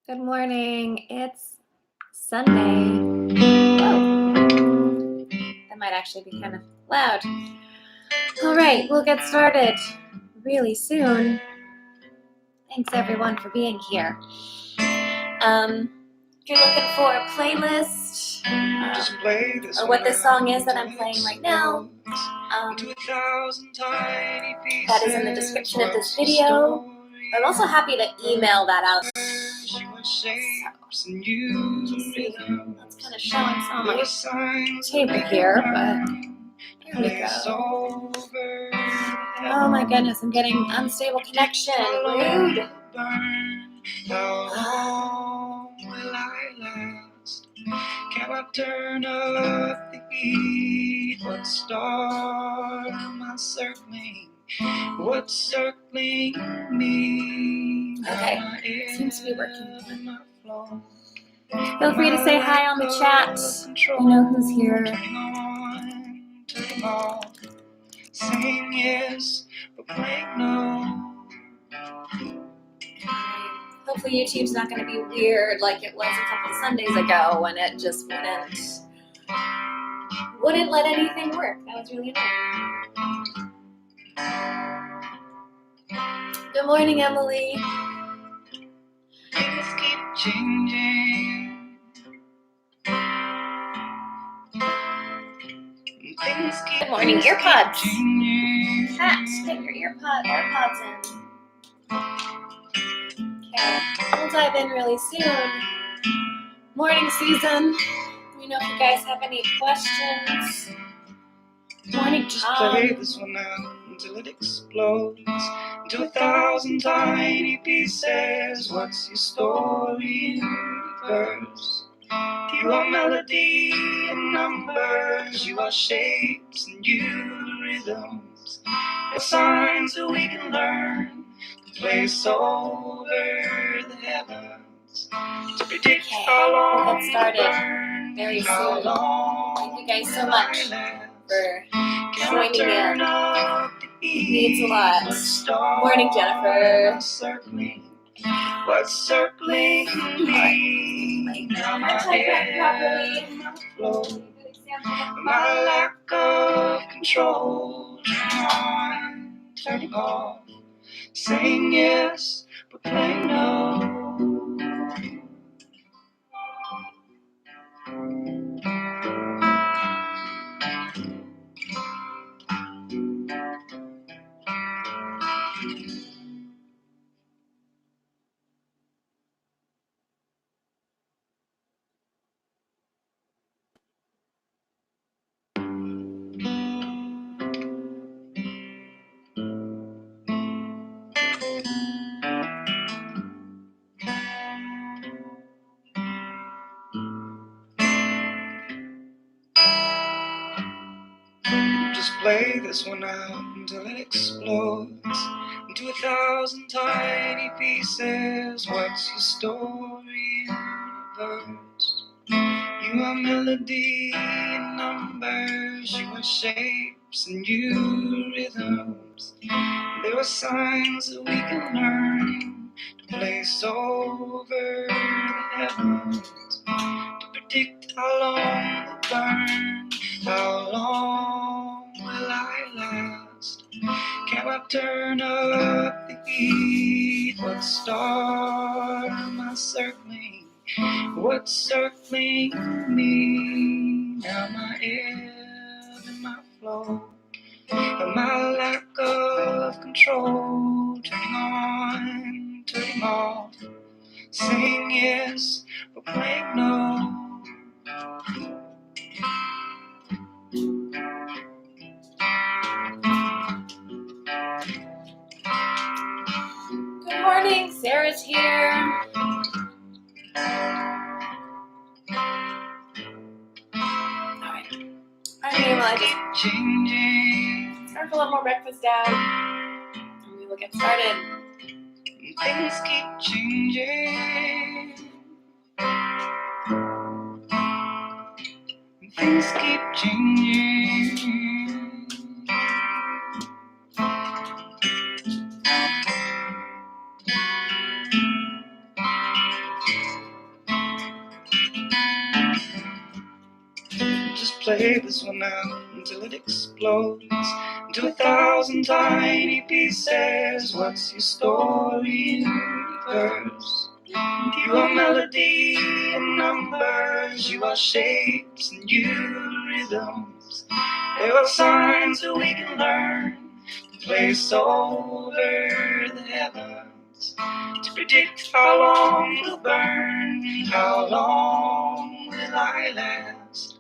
Good morning. It's Sunday. Whoa. That might actually be kind of loud. All right, we'll get started really soon. Thanks everyone for being here. If you're looking for a playlist or what this song is that I'm playing right now, that is in the description of this video. I'm also happy to email that out. That's kind of showing some of my table here, but there we go. Oh my goodness, I'm getting unstable connection. Rude. How long will I last? Can I turn up the heat? What star am I circling? What's circling me? Okay, seems to be working. Feel free to say hi on the chat. You know who's here. Saying yes, but playing no. Hopefully YouTube's not going to be weird like it was a couple Sundays ago when it just wouldn't let anything work. That was really annoying. Good morning, Emily. Things keep changing. Good morning, earpods. Pat, get your AirPods in. Okay, we'll dive in really soon. Morning, Susan. Let me know if you guys have any questions. Morning, Tom. Play this one out until it explodes into 1,000 tiny pieces. What's your story in verse? You are melody and numbers. You are shapes and you rhythms. The signs that we can learn to place over the heavens. To predict how long we'll get started burn, very how soon. long Thank you guys so much for joining in. It means a lot. Morning, Jennifer. What's circling me? My type properly. My lack of control. Turning off. Saying yes, but playing no. Just play this one out until it explodes into 1,000 tiny pieces. What's your story in verse? You are melody and numbers. You are shapes and you rhythms. There are signs that we can learn to place over the heavens. To predict how long we'll burn. How long will I last? Can I turn up the heat? What star am I circling? What's circling me? Now my ebb and my flow, and my lack of control. Turning on, turning off, saying yes, but playing no. Good morning, Sarah's here. Alright. I just start a little more breakfast down and we will get started. Things keep changing. Things keep changing. this one out until it explodes into 1,000 tiny pieces. What's your story in verse? You are melody and numbers, you are shapes and you rhythms. There are signs that we can learn to place over the heavens, to predict how long we'll burn, how long will I last.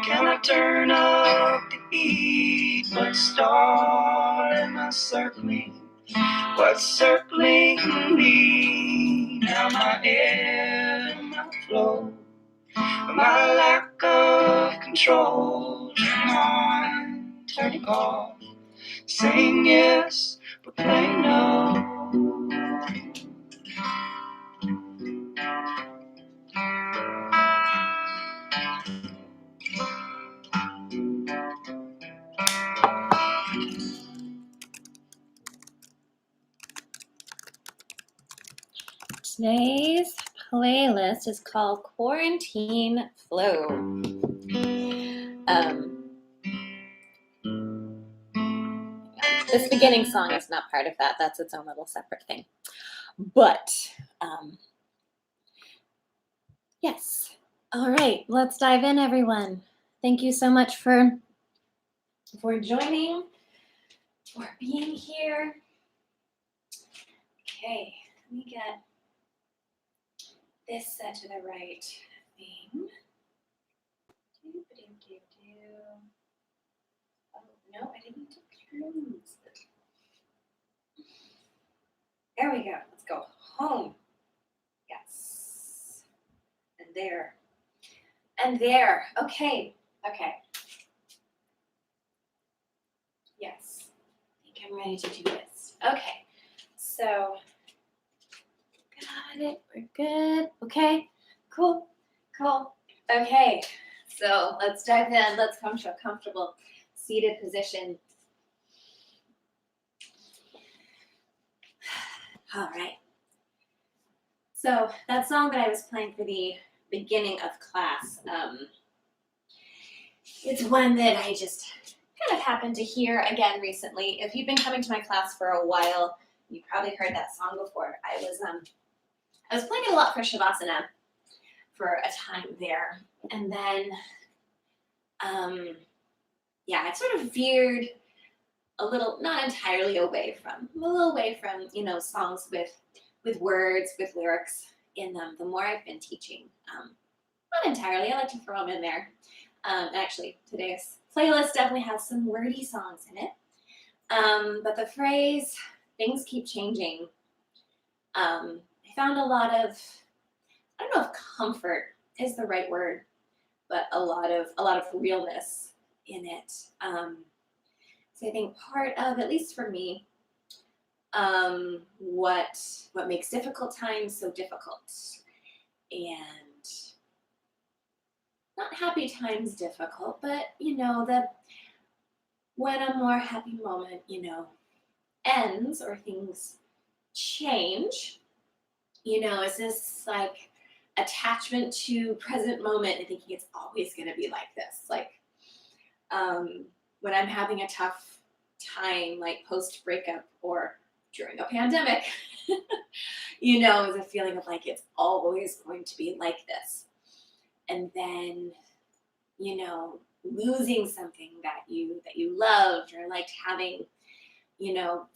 Can I turn up the heat? What star am I circling? What's circling me? Now my air, my flow, my lack of control. Turn on, turning off, saying yes, but playing no. Today's playlist is called Quarantine Flow. This beginning song is not part of that. That's its own little separate thing. But, yes. All right, let's dive in, everyone. Thank you so much for joining, for being here. Okay, let me get this set to the right thing. Oh, no, I didn't need to close it. There we go. Let's go home. Yes. And there. And there. Okay. Okay. Yes. I think I'm ready to do this. Okay. So, got it. We're good. Okay. Cool. Cool. Okay. So let's dive in. Let's come to a comfortable seated position. All right. So that song that I was playing for the beginning of class, it's one that I just kind of happened to hear again recently. If you've been coming to my class for a while, you probably heard that song before. I was playing it a lot for Shavasana for a time there, and then I sort of veered a little, not entirely away from, songs with words, with lyrics in them. The more I've been teaching, not entirely. I like to throw them in there. Actually, today's playlist definitely has some wordy songs in it. But the phrase "things keep changing," I found a lot of, I don't know if comfort is the right word, but a lot of realness in it. So I think part of, at least for me, what makes difficult times so difficult, and not happy times difficult, but when a more happy moment, ends or things change, is this like attachment to present moment and thinking it's always going to be like this. Like when I'm having a tough time, like post breakup or during a pandemic, is a feeling of like it's always going to be like this. And then, losing something that you loved or liked having,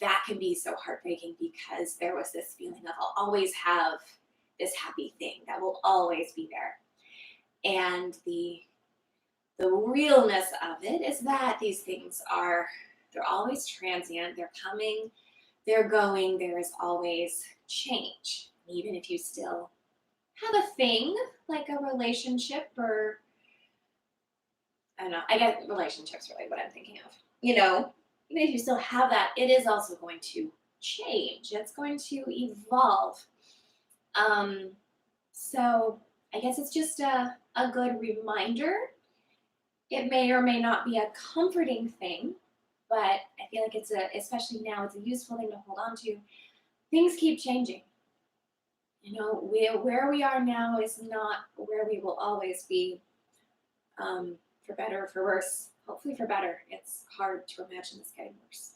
that can be so heartbreaking because there was this feeling of I'll always have this happy thing that will always be there. And the realness of it is that these things they're always transient, they're coming, they're going, there is always change. Even if you still have a thing like a relationship, or I don't know, I guess relationships really what I'm thinking of. Even if you still have that, it is also going to change. It's going to evolve. So I guess it's just a good reminder. It may or may not be a comforting thing, but I feel like especially now, it's a useful thing to hold on to. Things keep changing. Where we are now is not where we will always be. for better or for worse. Hopefully for better. It's hard to imagine this getting worse.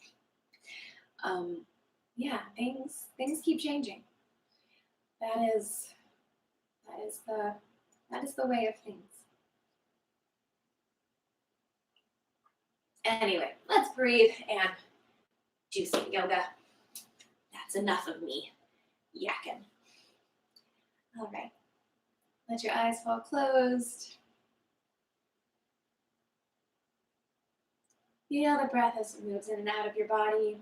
Yeah, things keep changing. That is the way of things. Anyway, let's breathe and do some yoga. That's enough of me yakking. All right. Let your eyes fall closed. Feel the breath as it moves in and out of your body.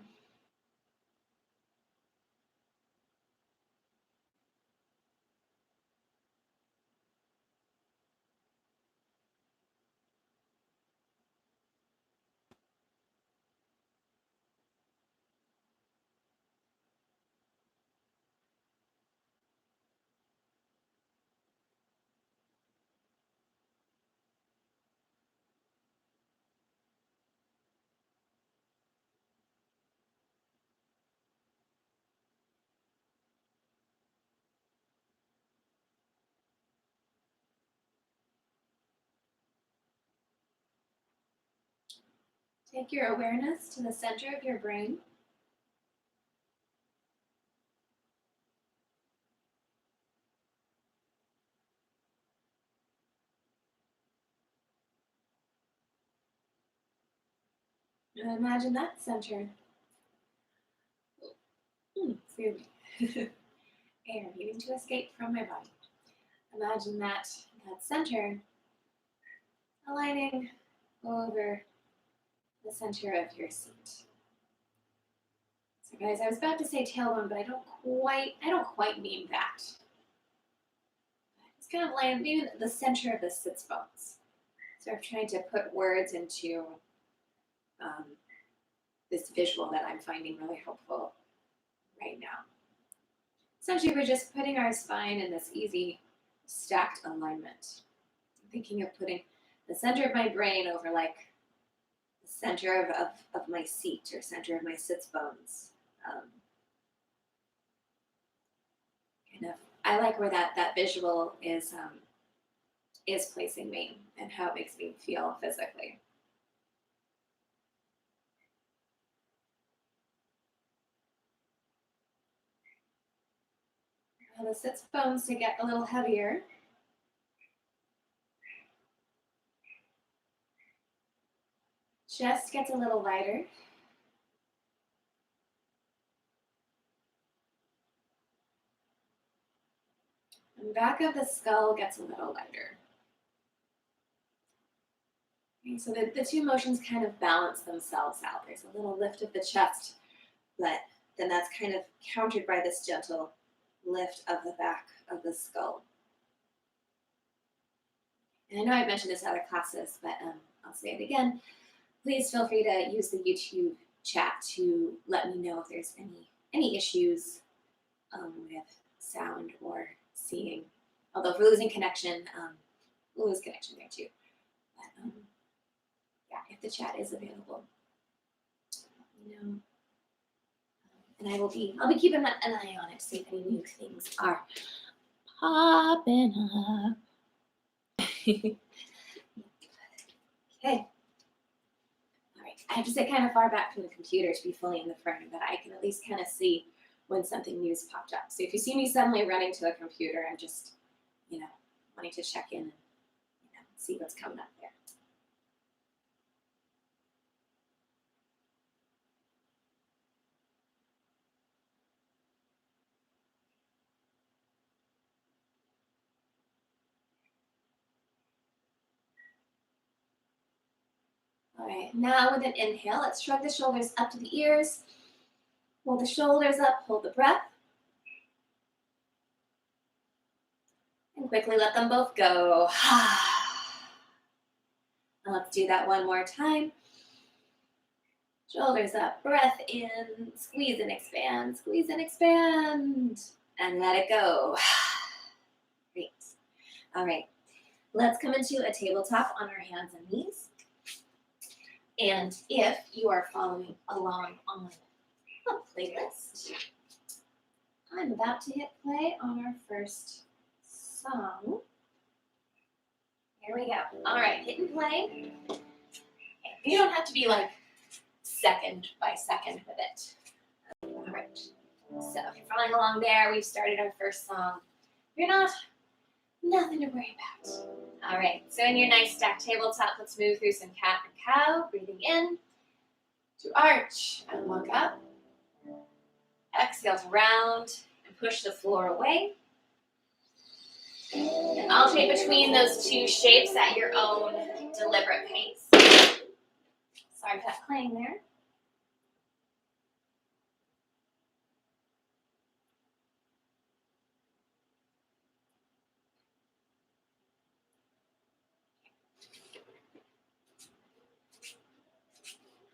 Take your awareness to the center of your brain. And imagine that center. Excuse me. Air needing to escape from my body. Imagine that center aligning over the center of your seat. So guys, I was about to say tailbone, but I don't quite mean that. It's kind of landing the center of the sits bones. So I'm trying to put words into this visual that I'm finding really helpful right now. Essentially, we're just putting our spine in this easy stacked alignment. I'm thinking of putting the center of my brain over like the center of my seat or center of my sits bones. I like where that visual is placing me and how it makes me feel physically. Now the sits bones to get a little heavier. Chest gets a little lighter. And back of the skull gets a little lighter. Okay, so the two motions kind of balance themselves out. There's a little lift of the chest, but then that's kind of countered by this gentle lift of the back of the skull. And I know I've mentioned this in other classes, but I'll say it again. Please feel free to use the YouTube chat to let me know if there's any issues with sound or seeing. Although if we're losing connection, we'll lose connection there too. But yeah, if the chat is available, let me know. And I'll be keeping an eye on it to see if any new things are popping up. Okay. All right. I have to sit kind of far back from the computer to be fully in the frame, but I can at least kind of see when something new's popped up. So if you see me suddenly running to the computer, I'm just, wanting to check in and, see what's coming up there. All right, now with an inhale, let's shrug the shoulders up to the ears. Hold the shoulders up, hold the breath. And quickly let them both go. And let's do that one more time. Shoulders up, breath in, squeeze and expand, and let it go. Great. All right, let's come into a tabletop on our hands and knees. And if you are following along on a playlist, I'm about to hit play on our first song. Here we go. All right, hit and play. You don't have to be like second by second with it. All right. So if you're following along there, we've started our first song. You're not, nothing to worry about. All right, so in your nice stacked tabletop, let's move through some cat and cow. Breathing in to arch and look up. Exhale to round and push the floor away. And alternate between those two shapes at your own deliberate pace. Sorry for that playing there.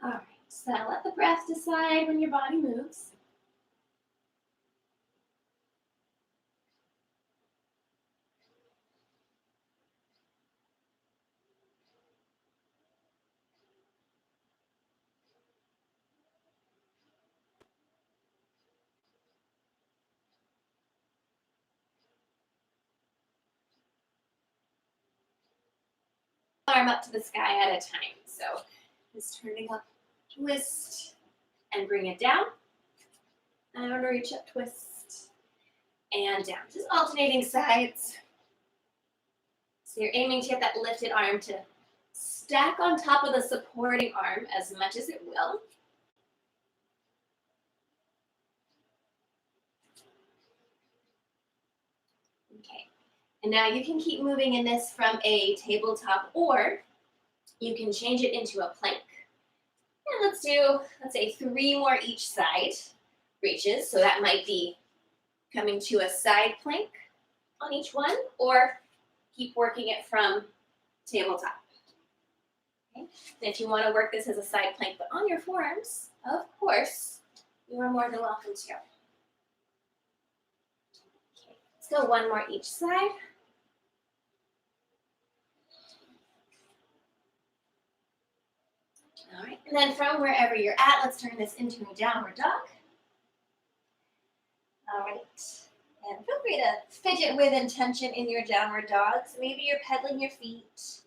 All right, so let the breath decide when your body moves. Arm up to the sky at a time. So just turning up, twist, and bring it down. And reach up, twist, and down. Just alternating sides. So you're aiming to get that lifted arm to stack on top of the supporting arm as much as it will. Okay, and now you can keep moving in this from a tabletop, or you can change it into a plank. And let's do, let's say 3 more each side reaches. So that might be coming to a side plank on each one, or keep working it from tabletop. Okay. And if you want to work this as a side plank, but on your forearms, of course, you are more than welcome to. Okay. Let's go 1 more each side. All right, and then from wherever you're at, let's turn this into a downward dog. All right, and feel free to fidget with intention in your downward dog. So maybe you're pedaling your feet.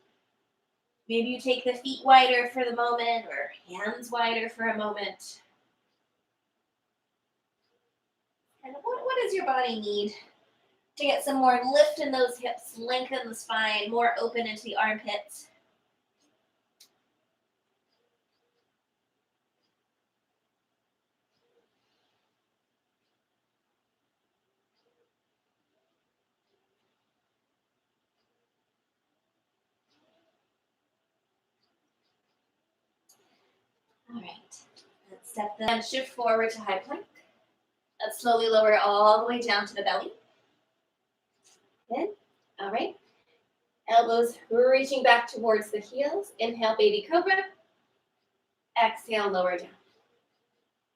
Maybe you take the feet wider for the moment, or hands wider for a moment. And what does your body need to get some more lift in those hips, lengthen the spine, more open into the armpits? All right, let's step them, shift forward to high plank. Let's slowly lower all the way down to the belly. Good. All right. Elbows reaching back towards the heels. Inhale, baby cobra. Exhale, lower down.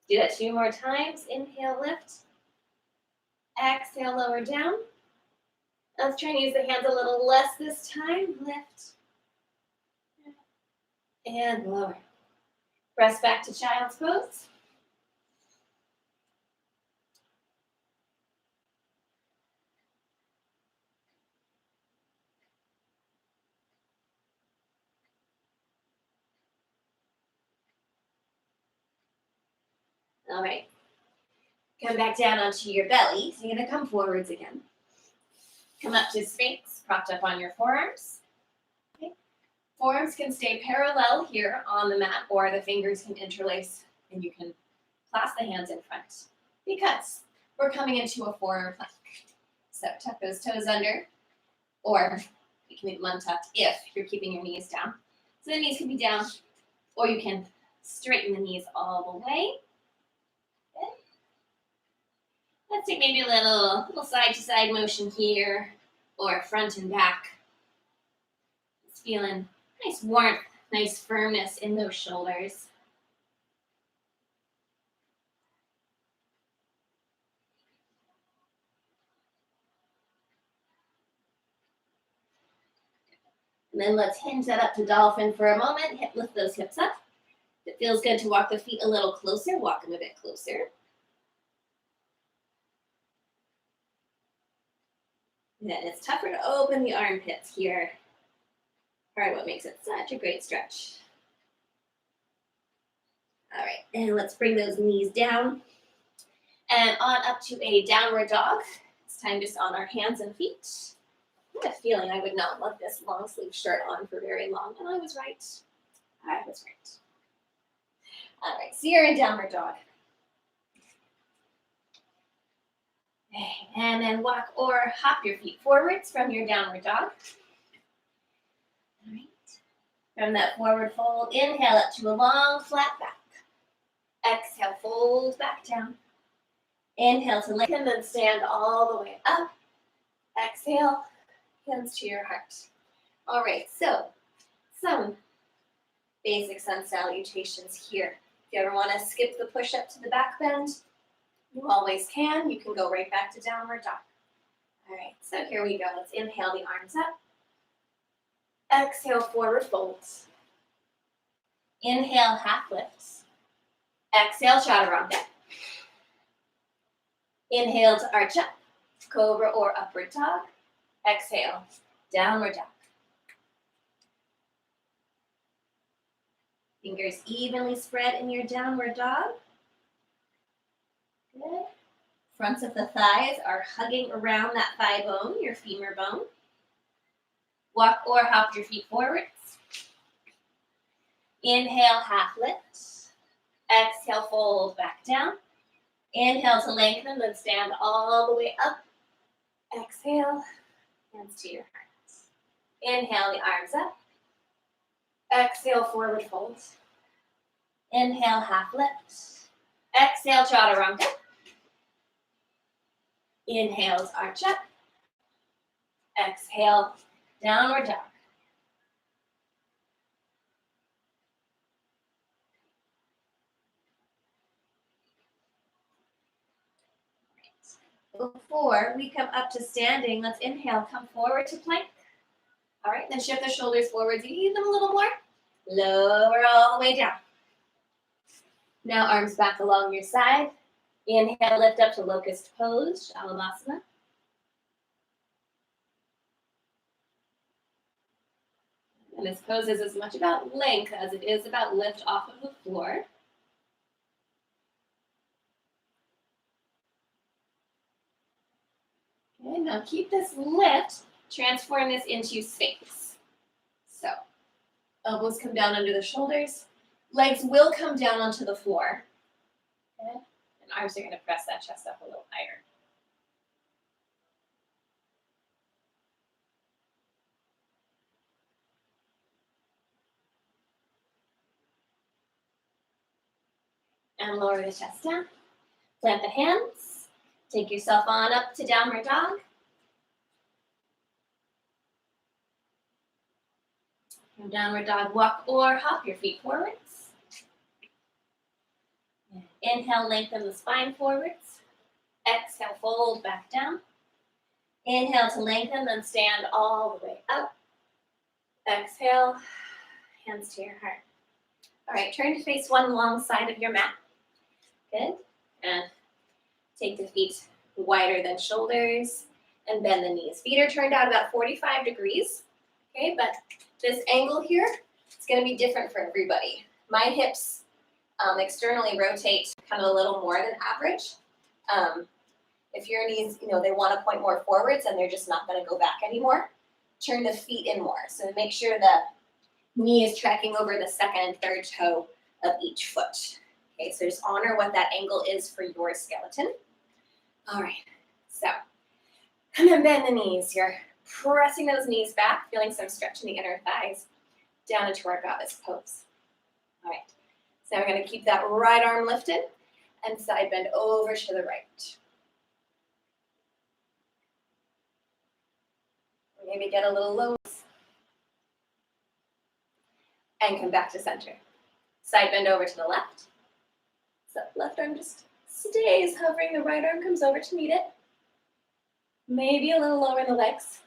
Do that 2 more times. Inhale, lift. Exhale, lower down. Let's try and use the hands a little less this time. Lift. And lower. Press back to child's pose. All right. Come back down onto your belly. So you're going to come forwards again. Come up to Sphinx, propped up on your forearms. Okay. Forearms can stay parallel here on the mat, or the fingers can interlace, and you can clasp the hands in front, because we're coming into a forearm plank. So tuck those toes under, or you can leave them untucked if you're keeping your knees down. So the knees can be down, or you can straighten the knees all the way. Okay. Let's take maybe a little side-to-side motion here, or front and back. Just feeling nice warmth, nice firmness in those shoulders. And then let's hinge that up to dolphin for a moment. Lift those hips up. If it feels good to walk the feet a little closer, walk them a bit closer. And then it's tougher to open the armpits here. Part of what makes it such a great stretch. All right, and let's bring those knees down. And on up to a downward dog. It's time just on our hands and feet. I had a feeling I would not want this long sleeve shirt on for very long, and I was right. I was right. All right, so you're in downward dog. Okay, and then walk or hop your feet forwards from your downward dog. All right. From that forward fold, inhale up to a long flat back. Exhale, fold back down. Inhale to lengthen, then stand all the way up. Exhale, hands to your heart. All right, so some basic sun salutations here. If you ever want to skip the push-up to the back bend, you always can. You can go right back to downward dog. All right, so here we go. Let's inhale the arms up. Exhale, forward folds. Inhale, half lifts. Exhale, chaturanga. Inhale to arch up, cobra or upward dog. Exhale, downward dog. Fingers evenly spread in your downward dog. Good. Fronts of the thighs are hugging around that thigh bone, your femur bone. Walk or hop your feet forwards. Inhale, half lift. Exhale, fold back down. Inhale to lengthen, then stand all the way up. Exhale, hands to your heart. Inhale, the arms up. Exhale, forward fold. Inhale, half lift. Exhale, chaturanga. Inhale to arch up. Exhale, downward dog. Before we come up to standing, let's inhale, come forward to plank. All right, then shift the shoulders forwards even a little more. Lower all the way down. Now arms back along your side. Inhale, lift up to locust pose, Shalabhasana. And this pose is as much about length as it is about lift off of the floor. Okay, now keep this lift, transform this into Sphinx. So, elbows come down under the shoulders, legs will come down onto the floor. Okay, and arms are going to press that chest up a little higher. And lower the chest down. Plant the hands. Take yourself on up to downward dog. From downward dog, walk or hop your feet forwards. Inhale, lengthen the spine forwards. Exhale, fold back down. Inhale to lengthen, then stand all the way up. Exhale, hands to your heart. All right, turn to face one long side of your mat. Good. And take the feet wider than shoulders and bend the knees. Feet are turned out about 45 degrees. Okay, but this angle here, it's going to be different for everybody. My hips externally rotate kind of a little more than average. If your knees, they want to point more forwards and they're just not going to go back anymore, turn the feet in more. So make sure the knee is tracking over the second and third toe of each foot. Okay, so just honor what that angle is for your skeleton. All right, so come and bend the knees. You're pressing those knees back, feeling some stretch in the inner thighs, down into our goddess pose. All right, so now we're going to keep that right arm lifted and side bend over to the right. Maybe get a little low and come back to center. Side bend over to the left. So left arm just stays hovering, the right arm comes over to meet it. Maybe a little lower in the legs.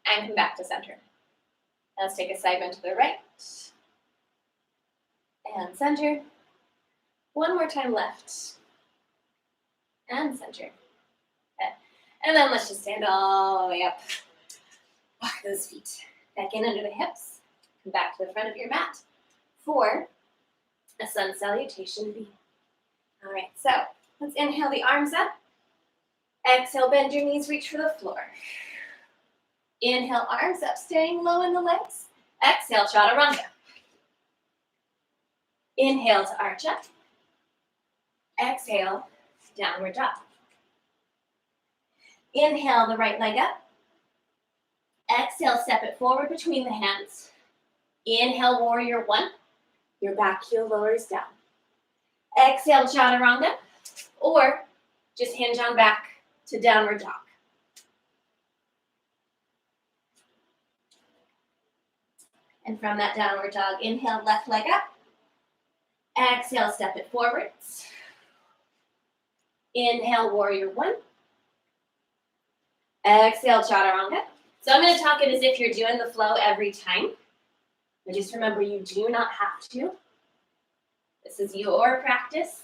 And come back to center. Let's take a side bend to the right. And center. One more time left. And center. And then let's just stand all the way up. Walk those feet Back in under the hips. Come back to the front of your mat for a sun salutation V. All right, so let's inhale the arms up. Exhale, bend your knees, reach for the floor. Inhale, arms up, staying low in the legs. Exhale, chaturanga. Inhale to arch up. Exhale, downward dog. Inhale the right leg up. Exhale, step it forward between the hands. Inhale, warrior one. Your back heel lowers down. Exhale, chaturanga, or just hinge on back to downward dog. And from that downward dog, inhale, left leg up. Exhale, step it forwards. Inhale, warrior one. Exhale, chaturanga. So I'm going to talk it as if you're doing the flow every time. But just remember, you do not have to. This is your practice,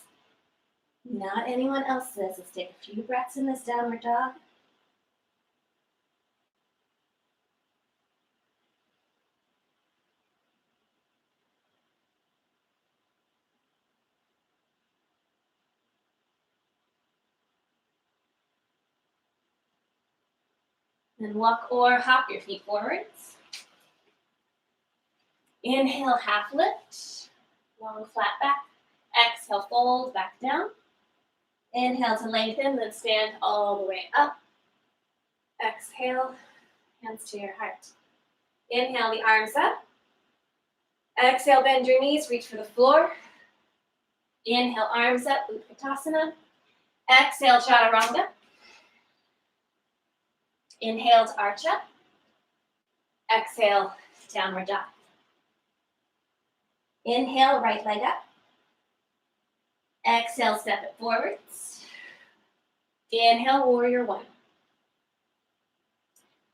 not anyone else's. Let's take a few breaths in this downward dog. Then walk or hop your feet forwards. Inhale, half lift, long flat back. Exhale, fold back down. Inhale to lengthen, then stand all the way up. Exhale, hands to your heart. Inhale the arms up. Exhale, bend your knees, reach for the floor. Inhale, arms up, Utkatasana. Exhale, chaturanga. Inhale to arch up. Exhale, downward dog. Inhale, right leg up. Exhale, step it forwards. Inhale, warrior one.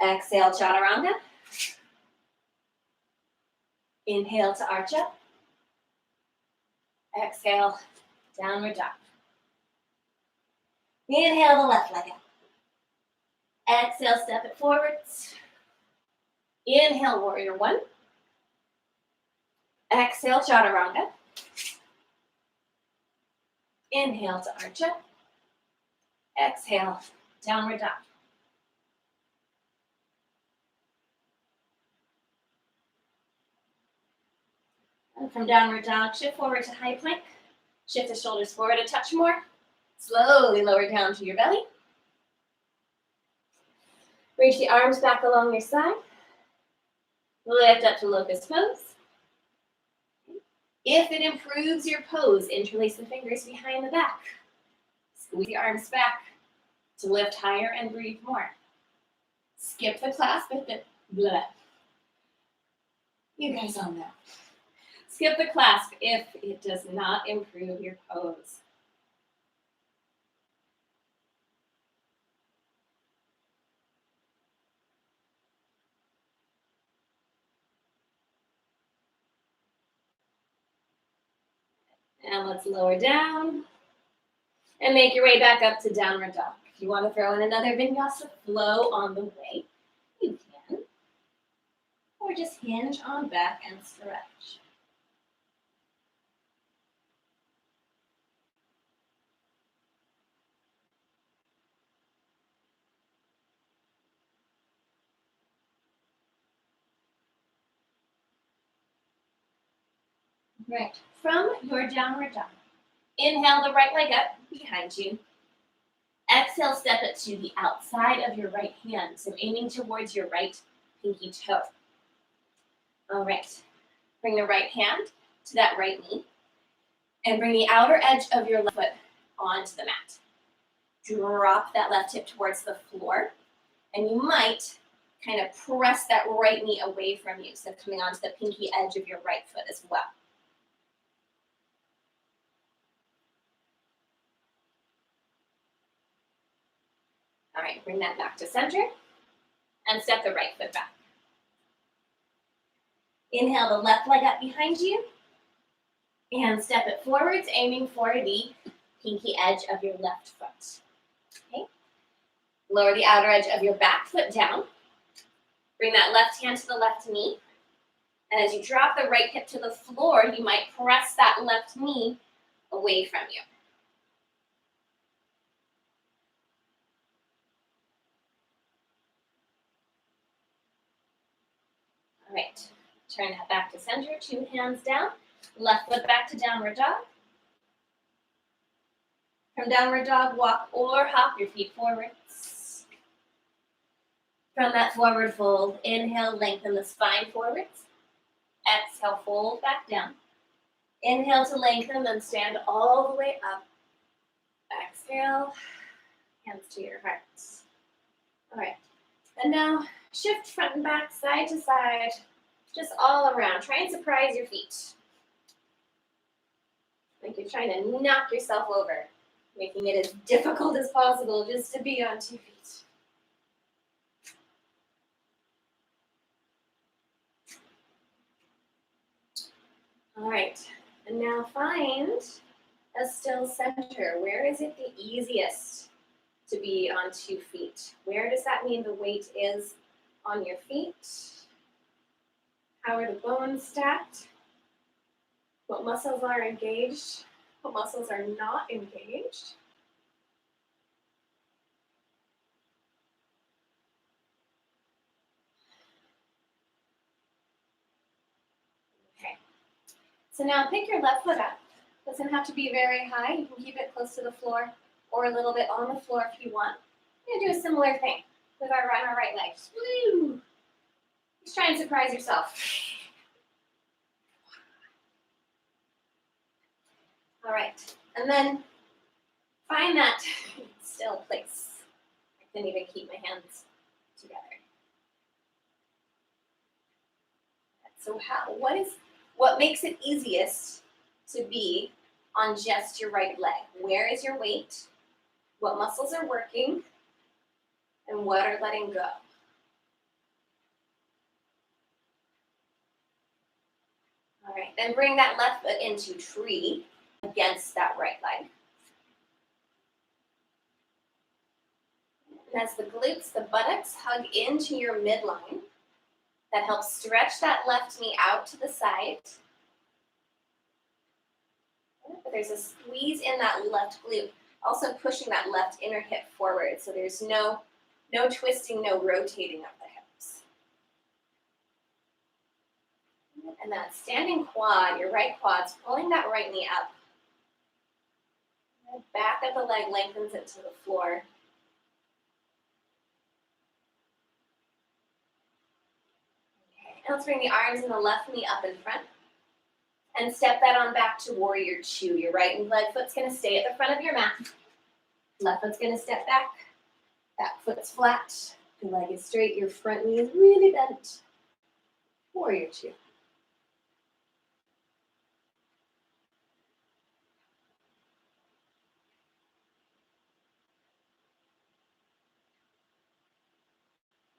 Exhale, chaturanga. Inhale to arch up. Exhale, downward dog. Inhale the left leg up. Exhale, step it forwards. Inhale, warrior one. Exhale, chaturanga. Inhale to arch up. Exhale, downward dog. And from downward dog, shift forward to high plank. Shift the shoulders forward a touch more. Slowly lower down to your belly. Reach the arms back along your side. Lift up to locust pose. If it improves your pose, interlace the fingers behind the back. Squeeze the arms back to lift higher and breathe more. Skip the clasp if it, blah. You guys all know. Skip the clasp if it does not improve your pose. And let's lower down and make your way back up to downward dog. If you want to throw in another vinyasa flow on the way, you can. Or just hinge on back and stretch. Right, from your downward dog, inhale the right leg up behind you. Exhale, step it to the outside of your right hand, so aiming towards your right pinky toe. All right, bring the right hand to that right knee, and bring the outer edge of your left foot onto the mat. Drop that left hip towards the floor, and you might kind of press that right knee away from you, so coming onto the pinky edge of your right foot as well. All right, bring that back to center and step the right foot back. Inhale the left leg up behind you and step it forwards, aiming for the pinky edge of your left foot. Okay. Lower the outer edge of your back foot down. Bring that left hand to the left knee. And as you drop the right hip to the floor, you might press that left knee away from you. All right, turn that back to center, 2 hands down. Left foot back to downward dog. From downward dog, walk or hop your feet forwards. From that forward fold, inhale, lengthen the spine forwards. Exhale, fold back down. Inhale to lengthen, then stand all the way up. Exhale, hands to your heart. All right, and now shift front and back, side to side, just all around. Try and surprise your feet. Like you're trying to knock yourself over, making it as difficult as possible just to be on 2 feet. All right, and now find a still center. Where is it the easiest to be on 2 feet? Where does that mean the weight is on your feet? How are the bones stacked? What muscles are engaged? What muscles are not engaged? Okay. So now pick your left foot up. Doesn't have to be very high. You can keep it close to the floor or a little bit on the floor if you want. We're going to do a similar thing with our right leg. Woo! Just try and surprise yourself. All right, and then find that still place. I can even keep my hands together. So what makes it easiest to be on just your right leg? Where is your weight? What muscles are working? And what are letting go? All right, then bring that left foot into tree against that right leg. And as the glutes, the buttocks hug into your midline, that helps stretch that left knee out to the side. There's a squeeze in that left glute, also pushing that left inner hip forward, so there's no twisting, no rotating of the hips. And that standing quad, your right quad's pulling that right knee up. Back of the leg lengthens it to the floor. Okay, and let's bring the arms and the left knee up in front. And step that on back to warrior 2. Your right leg foot's going to stay at the front of your mat. Left foot's going to step back. Back foot's flat. Your leg is straight. Your front knee is really bent. Warrior 2.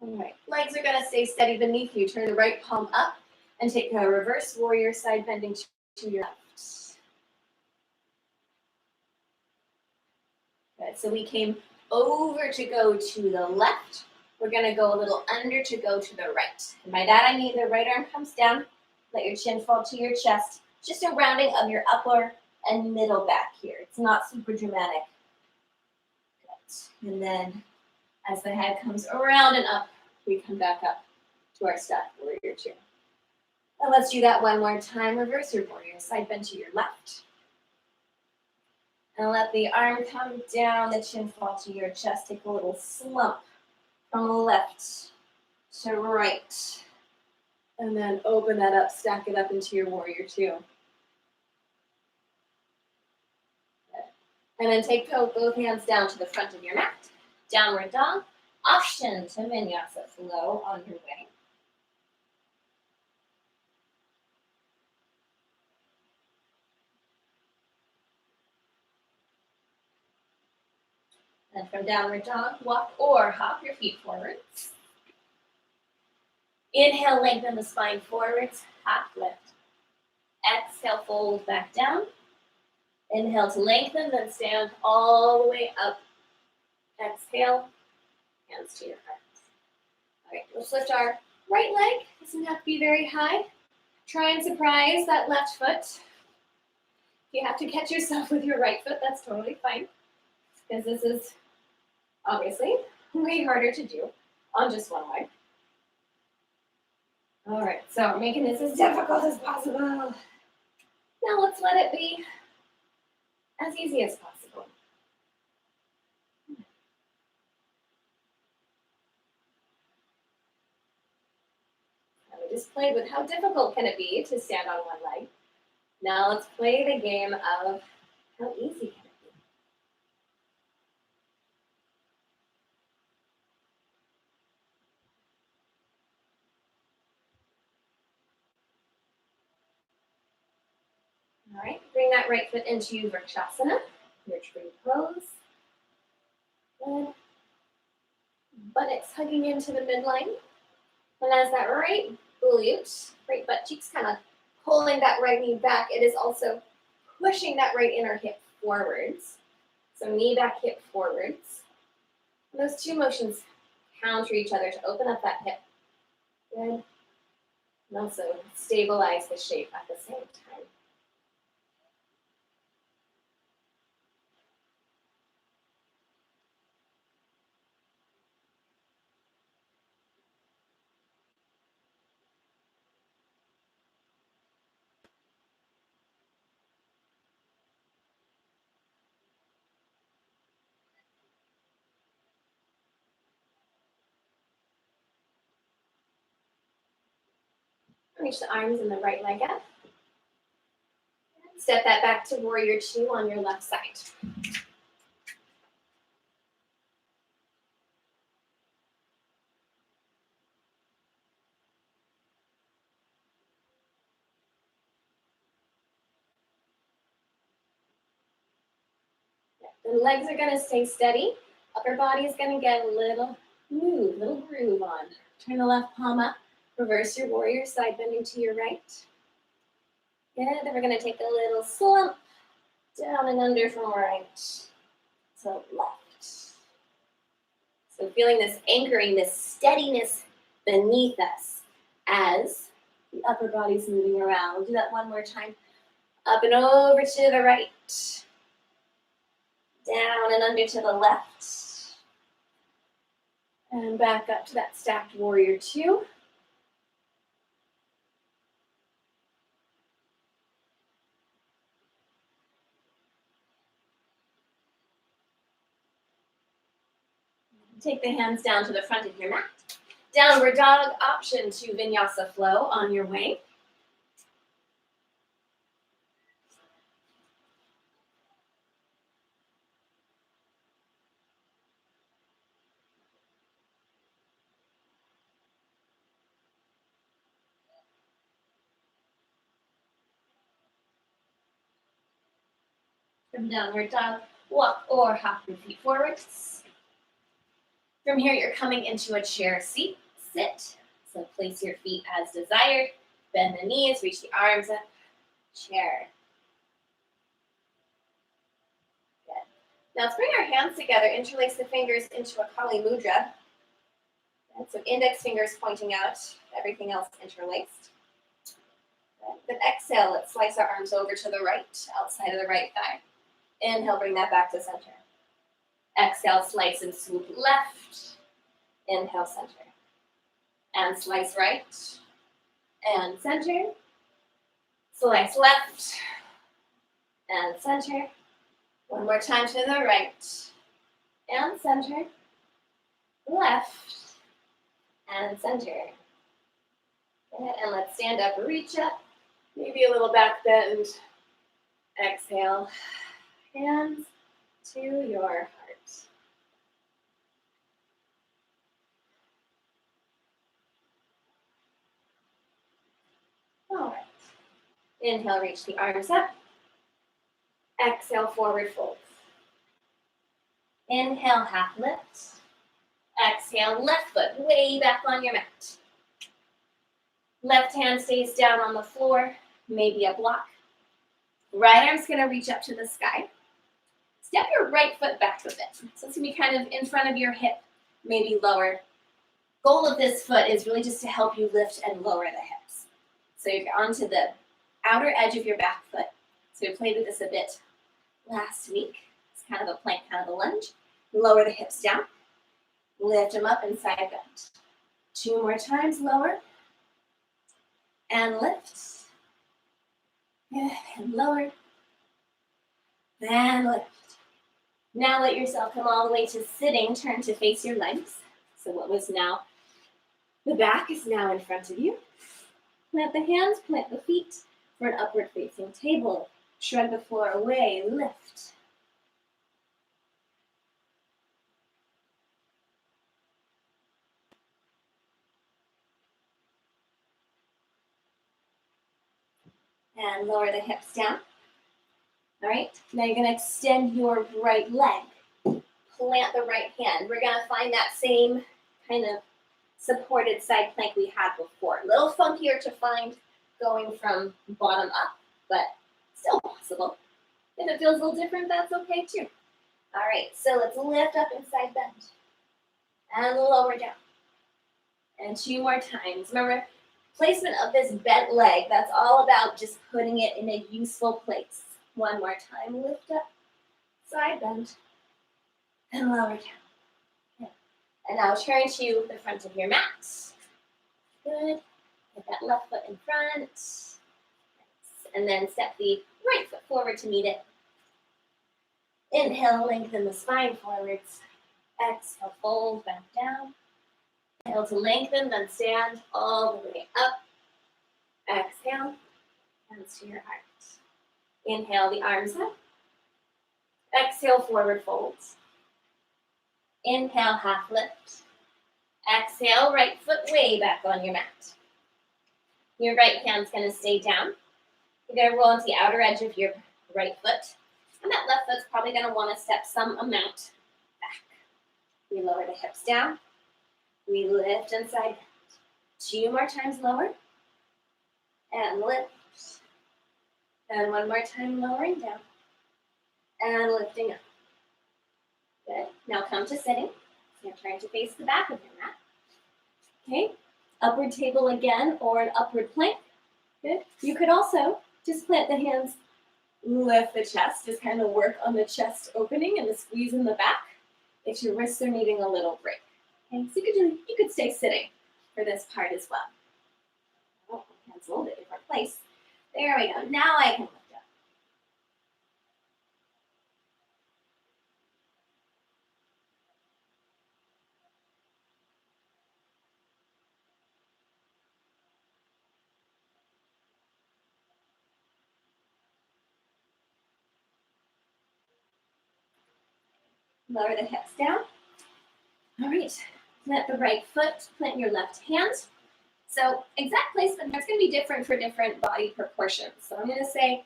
All right, legs are going to stay steady beneath you. Turn the right palm up and take a reverse warrior side bending to your left. Good, so we came over to go to the left. We're going to go a little under to go to the right. And by that I mean the right arm comes down. Let your chin fall to your chest. Just a rounding of your upper and middle back here. It's not super dramatic. Good. And then as the head comes around and up, we come back up to our step warrior 2. And let's do that one more time. Reverse your warrior side bend to your left. And let the arm come down, the chin fall to your chest. Take a little slump from left to right. And then open that up, stack it up into your warrior 2. Good. And then take both hands down to the front of your mat. Downward dog. Option to Vinyasa flow on your way. And from downward dog, walk or hop your feet forwards. Inhale, lengthen the spine forwards, half lift. Exhale, fold back down. Inhale to lengthen, then stand all the way up. Exhale, hands to your heart. All right, let's lift our right leg doesn't have to be very high. Try and surprise that left foot. If you have to catch yourself with your right foot, that's totally fine, because this is obviously way harder to do on just one leg. All right, so we're making this as difficult as possible. Now let's let it be as easy as possible. Now we just played with how difficult can it be to stand on one leg. Now let's play the game of how easy can it be. All right, bring that right foot into Vrikshasana, your tree pose. Good. Buttocks hugging into the midline. And as that right glute, right butt cheeks kind of pulling that right knee back, it is also pushing that right inner hip forwards. So knee back, hip forwards. And those two motions counter each other to open up that hip. Good. And also stabilize the shape at the same time. Reach the arms and the right leg up. Step that back to warrior two on your left side. The legs are going to stay steady. Upper body is going to get a little move, little groove on. Turn the left palm up. Reverse your warrior, side bending to your right. Good. Then we're going to take a little slump down and under from right to left. So feeling this anchoring, this steadiness beneath us as the upper body's moving around. We'll do that one more time. Up and over to the right. Down and under to the left. And back up to that stacked warrior two. Take the hands down to the front of your mat. Downward dog, option to Vinyasa flow on your way. From downward dog, walk or hop your feet forwards. From here, you're coming into a chair seat, sit. So place your feet as desired. Bend the knees, reach the arms up, chair. Good. Now let's bring our hands together, interlace the fingers into a Kali Mudra. Good. So index fingers pointing out, everything else interlaced. Good. Then exhale, let's slice our arms over to the right, outside of the right thigh. Inhale, bring that back to center. Exhale, slice and swoop left. Inhale, center. And slice right. And center. Slice left. And center. One more time to the right. And center. Left. And center. Good. And let's stand up, reach up. Maybe a little back bend. Exhale. Hands to your heart. All right. Inhale, reach the arms up. Exhale, forward fold. Inhale, half lift. Exhale, left foot way back on your mat. Left hand stays down on the floor, maybe a block. Right arm's gonna reach up to the sky. Step your right foot back a bit. So it's gonna be kind of in front of your hip, maybe lower. Goal of this foot is really just to help you lift and lower the hips. So you're onto the outer edge of your back foot. So we played with this a bit last week. It's kind of a plank, kind of a lunge. Lower the hips down. Lift them up and side bend. 2 more times, lower. And lift. And lower. And lift. Now let yourself come all the way to sitting. Turn to face your legs. So what was now the back is now in front of you. Plant the hands, plant the feet for an upward facing table. Shrug the floor away, lift. And lower the hips down. All right, now you're gonna extend your right leg. Plant the right hand. We're gonna find that same kind of supported side plank we had before. A little funkier to find going from bottom up, but still possible. If it feels a little different, that's okay too. All right, so let's lift up and side bend. And lower down. And 2 more times. Remember, placement of this bent leg, that's all about just putting it in a useful place. 1 more time, lift up, side bend, and lower down. Good. And now turn to the front of your mat. Good. Get that left foot in front. Nice. And then step the right foot forward to meet it. Inhale, lengthen the spine forwards. Exhale, fold back down. Inhale to lengthen, then stand all the way up. Exhale, hands to your heart. Inhale the arms up. Exhale, forward folds. Inhale, half lift. Exhale, right foot way back on your mat. Your right hand's gonna stay down. You're gonna roll into the outer edge of your right foot. And that left foot's probably gonna wanna step some amount back. We lower the hips down. We lift and side bend. 2 more times lower. And lift. And 1 more time lowering down. And lifting up. Good. Now come to sitting. So you're trying to face the back of your mat. Okay. Upward table again or an upward plank. Good. You could also just plant the hands, lift the chest, just kind of work on the chest opening and the squeeze in the back if your wrists are needing a little break. Okay. So you could stay sitting for this part as well. Oh, my hands a little bit different place. There we go. Now I can lift up. Lower the hips down. All right. Plant the right foot, plant your left hand. So exact placement, that's going to be different for different body proportions. So I'm going to say,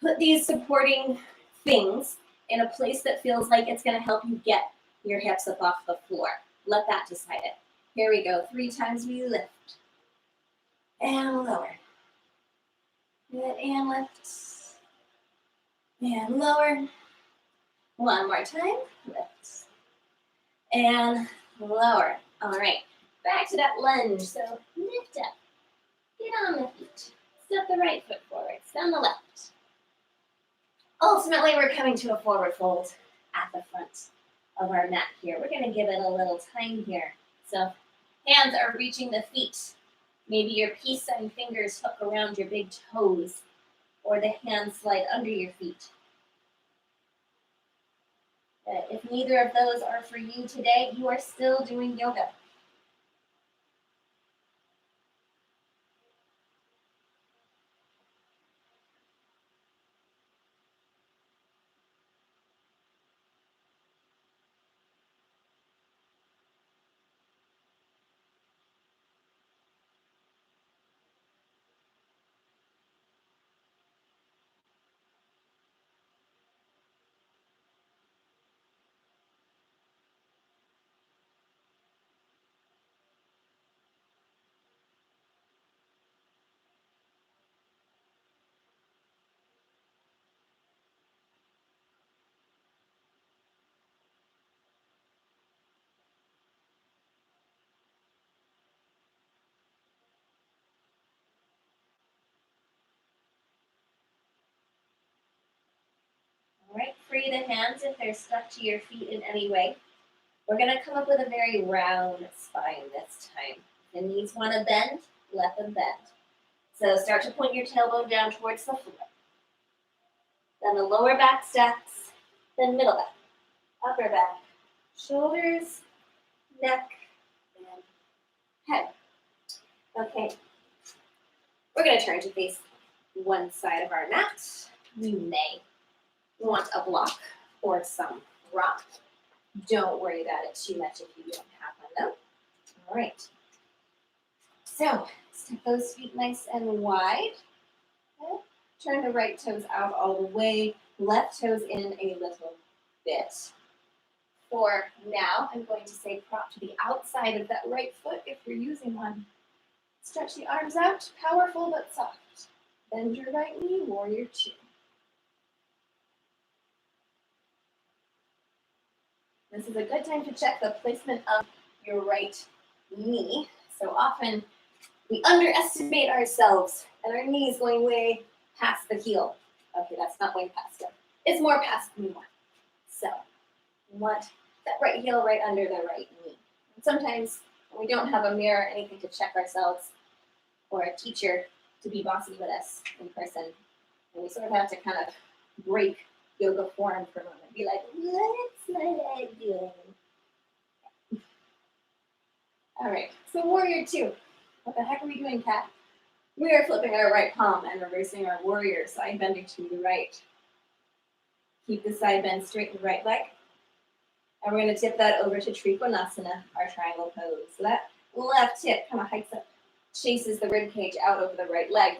put these supporting things in a place that feels like it's going to help you get your hips up off the floor. Let that decide it. Here we go. 3 times we lift. And lower. Good, and lift. And lower. 1 more time. Lift. And lower. All right. Back to that lunge. So lift up. Get on the feet. Step the right foot forward. Then the left. Ultimately, we're coming to a forward fold at the front of our mat here. We're going to give it a little time here. So hands are reaching the feet. Maybe your peace sign fingers hook around your big toes, or the hands slide under your feet. If neither of those are for you today, you are still doing yoga. free the hands if they're stuck to your feet in any way. We're going to come up with a very round spine this time. The knees want to bend, let them bend. So start to point your tailbone down towards the floor. Then the lower back stacks, then middle back, upper back, shoulders, neck, and head. Okay, we're going to turn to face one side of our mat. You may want a block or some rock. Don't worry about it too much if you don't have one though. All right. So step those feet nice and wide. Okay. Turn the right toes out all the way. Left toes in a little bit. For now, I'm going to say prop to the outside of that right foot if you're using one. Stretch the arms out, powerful but soft. Bend your right knee, warrior two. This is a good time to check the placement of your right knee. So often we underestimate ourselves and our knee is going way past the heel. Okay, that's not way past it. It's more past than we want. So we want that right heel right under the right knee. And sometimes when we don't have a mirror or anything to check ourselves or a teacher to be bossy with us in person, and we sort of have to kind of break yoga form for a moment. Be like, what's my leg doing? All right, so warrior two. What the heck are we doing, Kat? We are flipping our right palm and reversing our warrior, side bending to the right. Keep the side bend straight in the right leg. And we're going to tip that over to Trikonasana, our triangle pose. So that left hip kind of hikes up, chases the rib cage out over the right leg.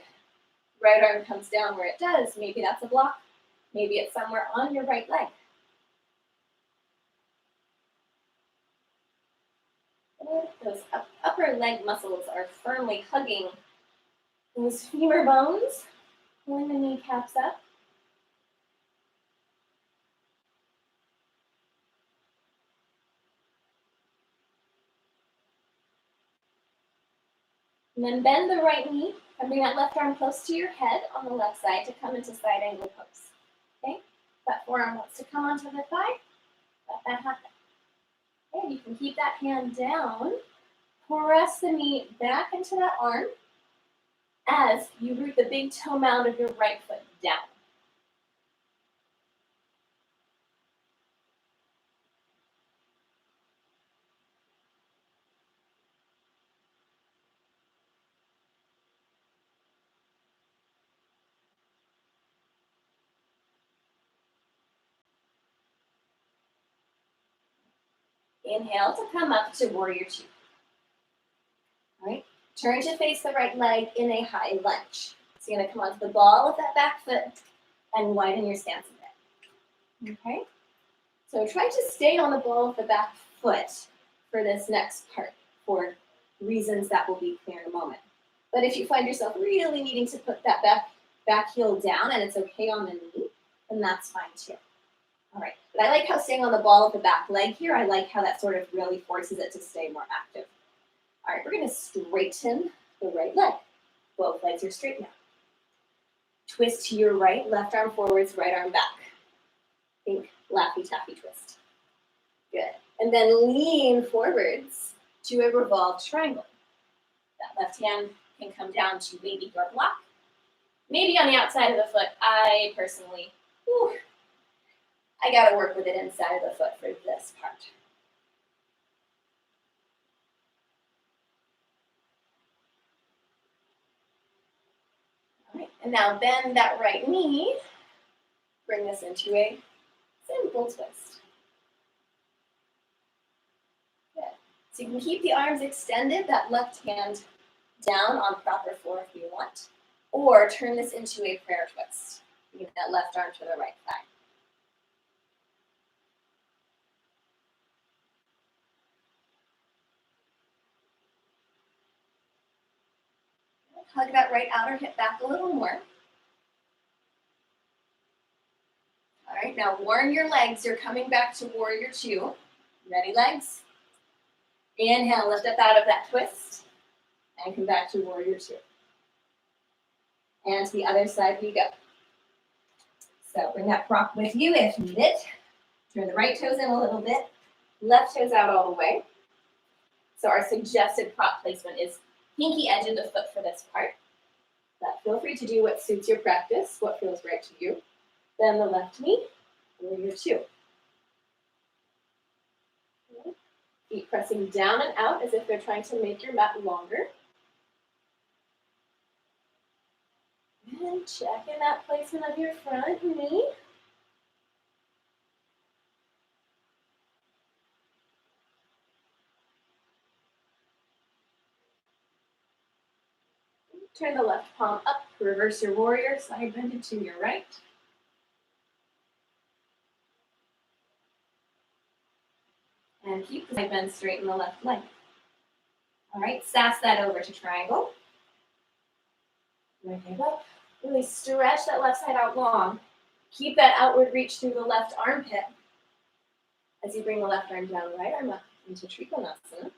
Right arm comes down where it does. Maybe that's a block. Maybe it's somewhere on your right leg. Those upper leg muscles are firmly hugging those femur bones, pulling the kneecaps up. And then bend the right knee and bring that left arm close to your head on the left side to come into side angle pose. Okay? That forearm wants to come onto the thigh. Let that happen. Okay, you can keep that hand down. Press the knee back into that arm as you root the big toe mound of your right foot down. Inhale to come up to warrior two. All right, turn to face the right leg in a high lunge. So you're going to come onto the ball of that back foot and widen your stance a bit. Okay, so try to stay on the ball of the back foot for this next part for reasons that will be clear in a moment. But if you find yourself really needing to put that back heel down and it's okay on the knee, then that's fine too. All right, but I like how staying on the ball of the back leg here, I like how that sort of really forces it to stay more active. All right, we're going to straighten the right leg. Both legs are straight now. Twist to your right, left arm forwards, right arm back. Think Laffy Taffy twist. Good. And then lean forwards to a revolved triangle. That left hand can come down to maybe your block. Maybe on the outside of the foot. I personally, I got to work with it inside of the foot for this part. All right, and now bend that right knee. Bring this into a simple twist. Good. So you can keep the arms extended, that left hand down on proper floor if you want, or turn this into a prayer twist. Bring that left arm to the right thigh. Hug that right outer hip back a little more. All right, now warm your legs. You're coming back to warrior two. Ready, legs? Inhale, lift up out of that twist. And come back to warrior two. And to the other side we go. So bring that prop with you if needed. Turn the right toes in a little bit, left toes out all the way. So our suggested prop placement is pinky edge of the foot for this part. But feel free to do what suits your practice, what feels right to you. Then the left knee, warrior two. Feet pressing down and out as if they're trying to make your mat longer. And check in that placement of your front knee. Turn the left palm up, reverse your warrior, side bended to your right. And keep the side bend straight in the left leg. All right, sass that over to triangle. Right leg up. Really stretch that left side out long. Keep that outward reach through the left armpit as you bring the left arm down, right arm up into Trikonasana.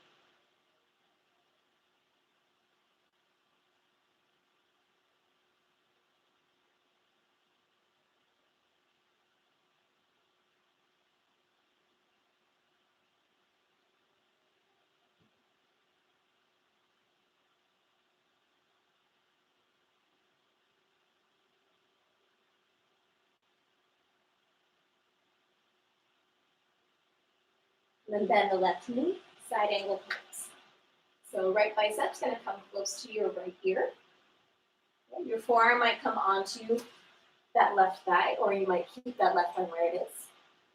And then bend the left knee, side angle planks. So right bicep's gonna come close to your right ear. Your forearm might come onto that left thigh, or you might keep that left arm where it is.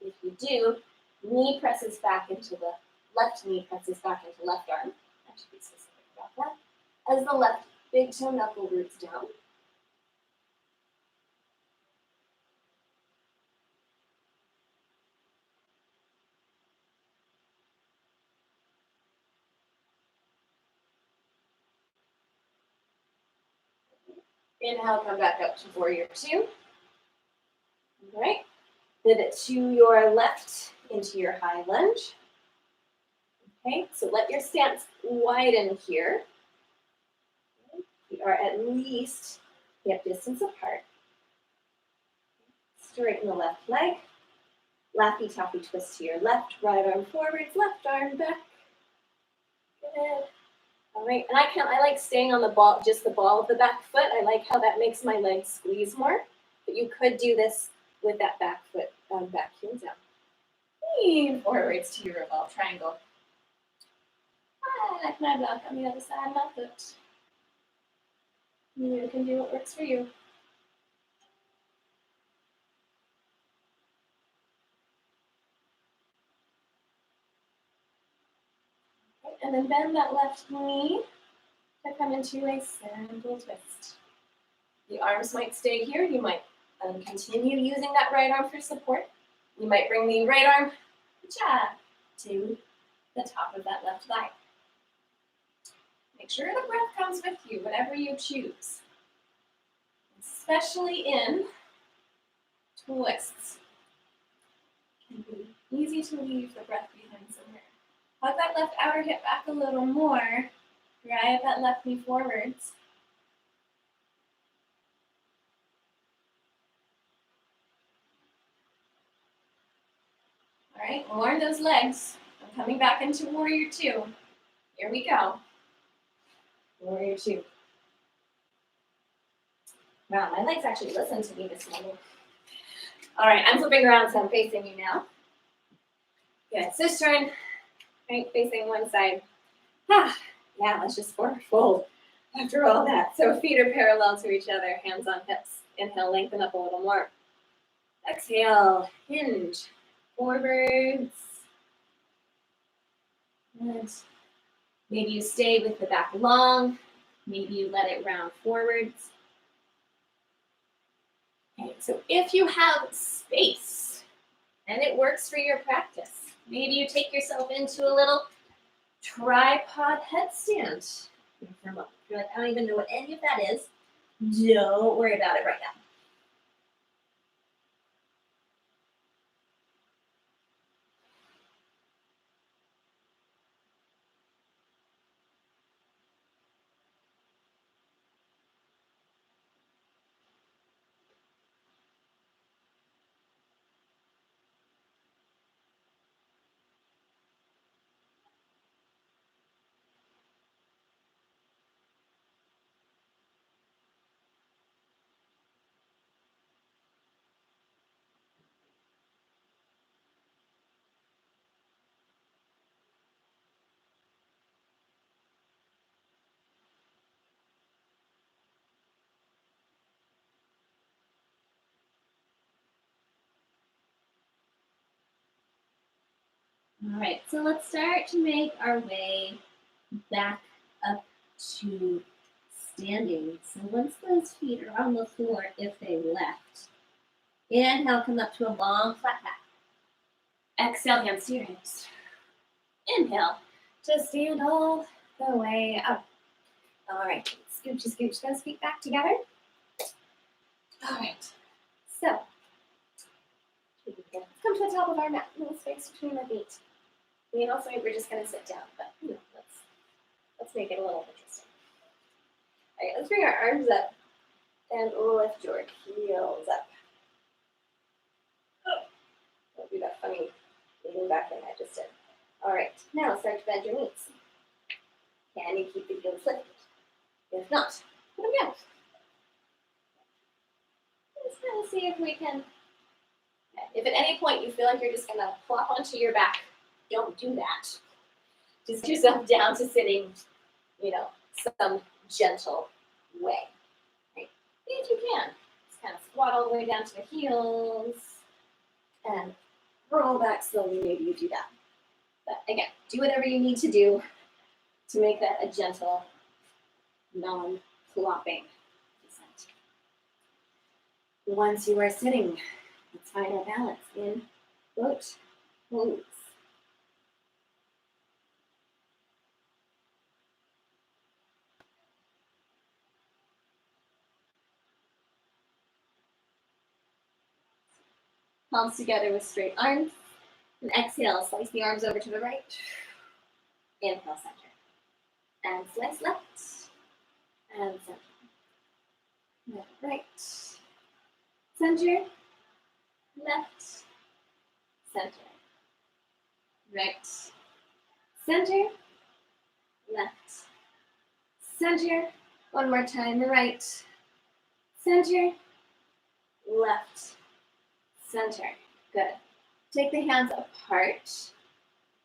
If you do, knee presses back into the left knee presses back into left arm. I should be specific about that. As the left big toe knuckle roots down. Inhale, come back up to warrior two. All right. Pivot to your left into your high lunge. Okay, so let your stance widen here. We are at least hip distance apart. Straighten the left leg. Laffy taffy twist to your left, right arm forwards, left arm back. Good. All right, and I like staying on the ball, just the ball of the back foot. I like how that makes my legs squeeze more. But you could do this with that back foot, back heel down. Lean forwards to your revolve triangle. I like my block on the other side of my foot. You can do what works for you. And then bend that left knee to come into a simple twist. The arms might stay here. You might continue using that right arm for support. You might bring the right arm to the top of that left thigh. Make sure the breath comes with you, whatever you choose. Especially in twists. It can be easy to leave the breath behind somewhere. Hug that left outer hip back a little more. Drive that left knee forwards. All right, warm those legs. I'm coming back into warrior two. Here we go. Warrior two. Wow, my legs actually listened to me this morning. All right, I'm flipping around, so I'm facing you now. Good, so turn, right, facing one side. Yeah, let's just forward fold after all that. So feet are parallel to each other, hands on hips. Inhale, lengthen up a little more. Exhale, hinge, forwards. And maybe you stay with the back long. Maybe you let it round forwards. Okay, so if you have space and it works for your practice, maybe you take yourself into a little tripod headstand. You're like, I don't even know what any of that is. Don't worry about it right now. All right, so let's start to make our way back up to standing. So once those feet are on the floor, if they left, inhale, come up to a long flat back. Exhale, hands to your hips. Inhale, to stand all the way up. All right, scooch, scooch those feet back together. All right, so let's come to the top of our mat, little space between the feet. We also, we're just gonna sit down, but let's make it a little interesting. All right, let's bring our arms up and lift your heels up. Oh, don't do that funny leaning back thing I just did. All right, now start to bend your knees. Can you keep the heels lifted? If not, put them down. Let's kind of see if we can. If at any point you feel like you're just gonna plop onto your back, don't do that. Just get yourself down to sitting, some gentle way. Right? If you can, just kind of squat all the way down to the heels and roll back slowly. Maybe you do that. But again, do whatever you need to do to make that a gentle, non-flopping descent. Once you are sitting, let's find our balance in boat pose. Palms together with straight arms. And exhale, slice the arms over to the right. Inhale, center. And slice left. And center. Left, right. Center. Left. Center. Right. Center. Left. Center. One more time. Right. Center. Left. Center. Good. Take the hands apart.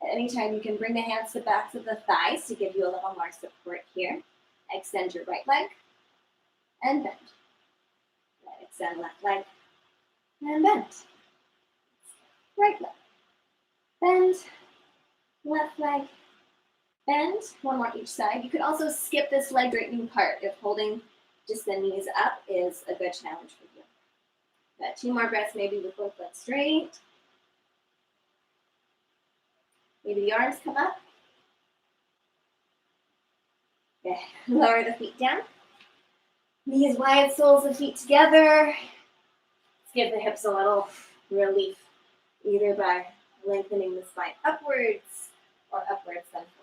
At any time, you can bring the hands to the backs of the thighs to give you a little more support here. Extend your right leg and bend. Extend left leg and bend. Right leg. Bend. Left leg. Bend. One more each side. You could also skip this leg straightening part if holding just the knees up is a good challenge for you. Got 2 more breaths, maybe with both legs straight. Maybe the arms come up. Okay. Lower the feet down. Knees wide, soles of feet together. Let's give the hips a little relief, either by lengthening the spine upwards or upwards then forwards.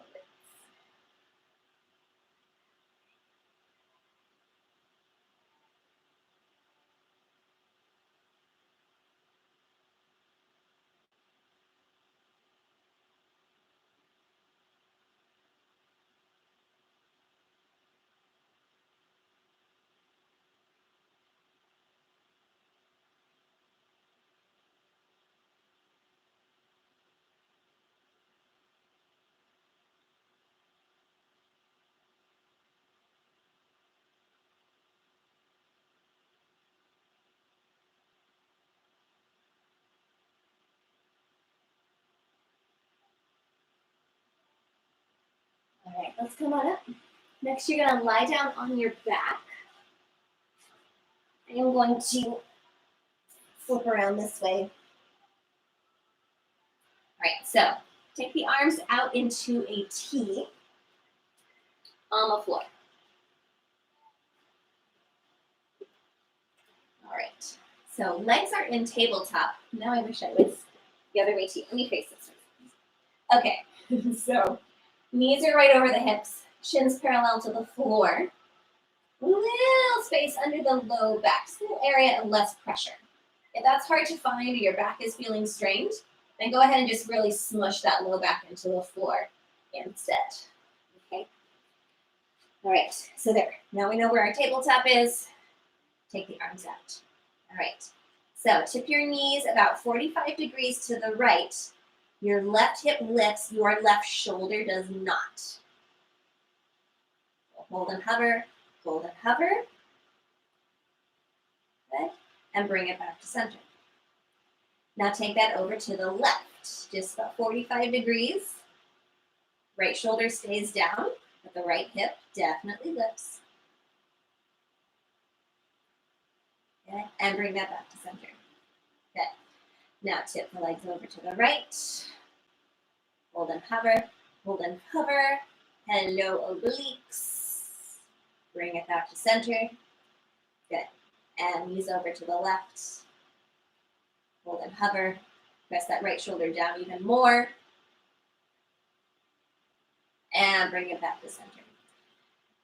All right, let's come on up. Next, you're going to lie down on your back. I am going to flip around this way. All right, so take the arms out into a T on the floor. All right, so legs are in tabletop. Now I wish I was the other way too. Let me face this way. Okay, so knees are right over the hips, shins parallel to the floor. Little space under the low back, small area and less pressure. If that's hard to find or your back is feeling strained, then go ahead and just really smush that low back into the floor instead. Okay. All right, so there. Now we know where our tabletop is. Take the arms out. All right. So tip your knees about 45 degrees to the right. Your left hip lifts, your left shoulder does not. Hold and hover, hold and hover. Good. And bring it back to center. Now take that over to the left. left, just about 45 degrees. Right shoulder stays down, but the right hip definitely lifts. Okay, and bring that back to center. Okay, now tip the legs over to the right. Hold and hover, hold and hover. Hello, obliques. Bring it back to center. Good. And knees over to the left. Hold and hover. Press that right shoulder down even more. And bring it back to center.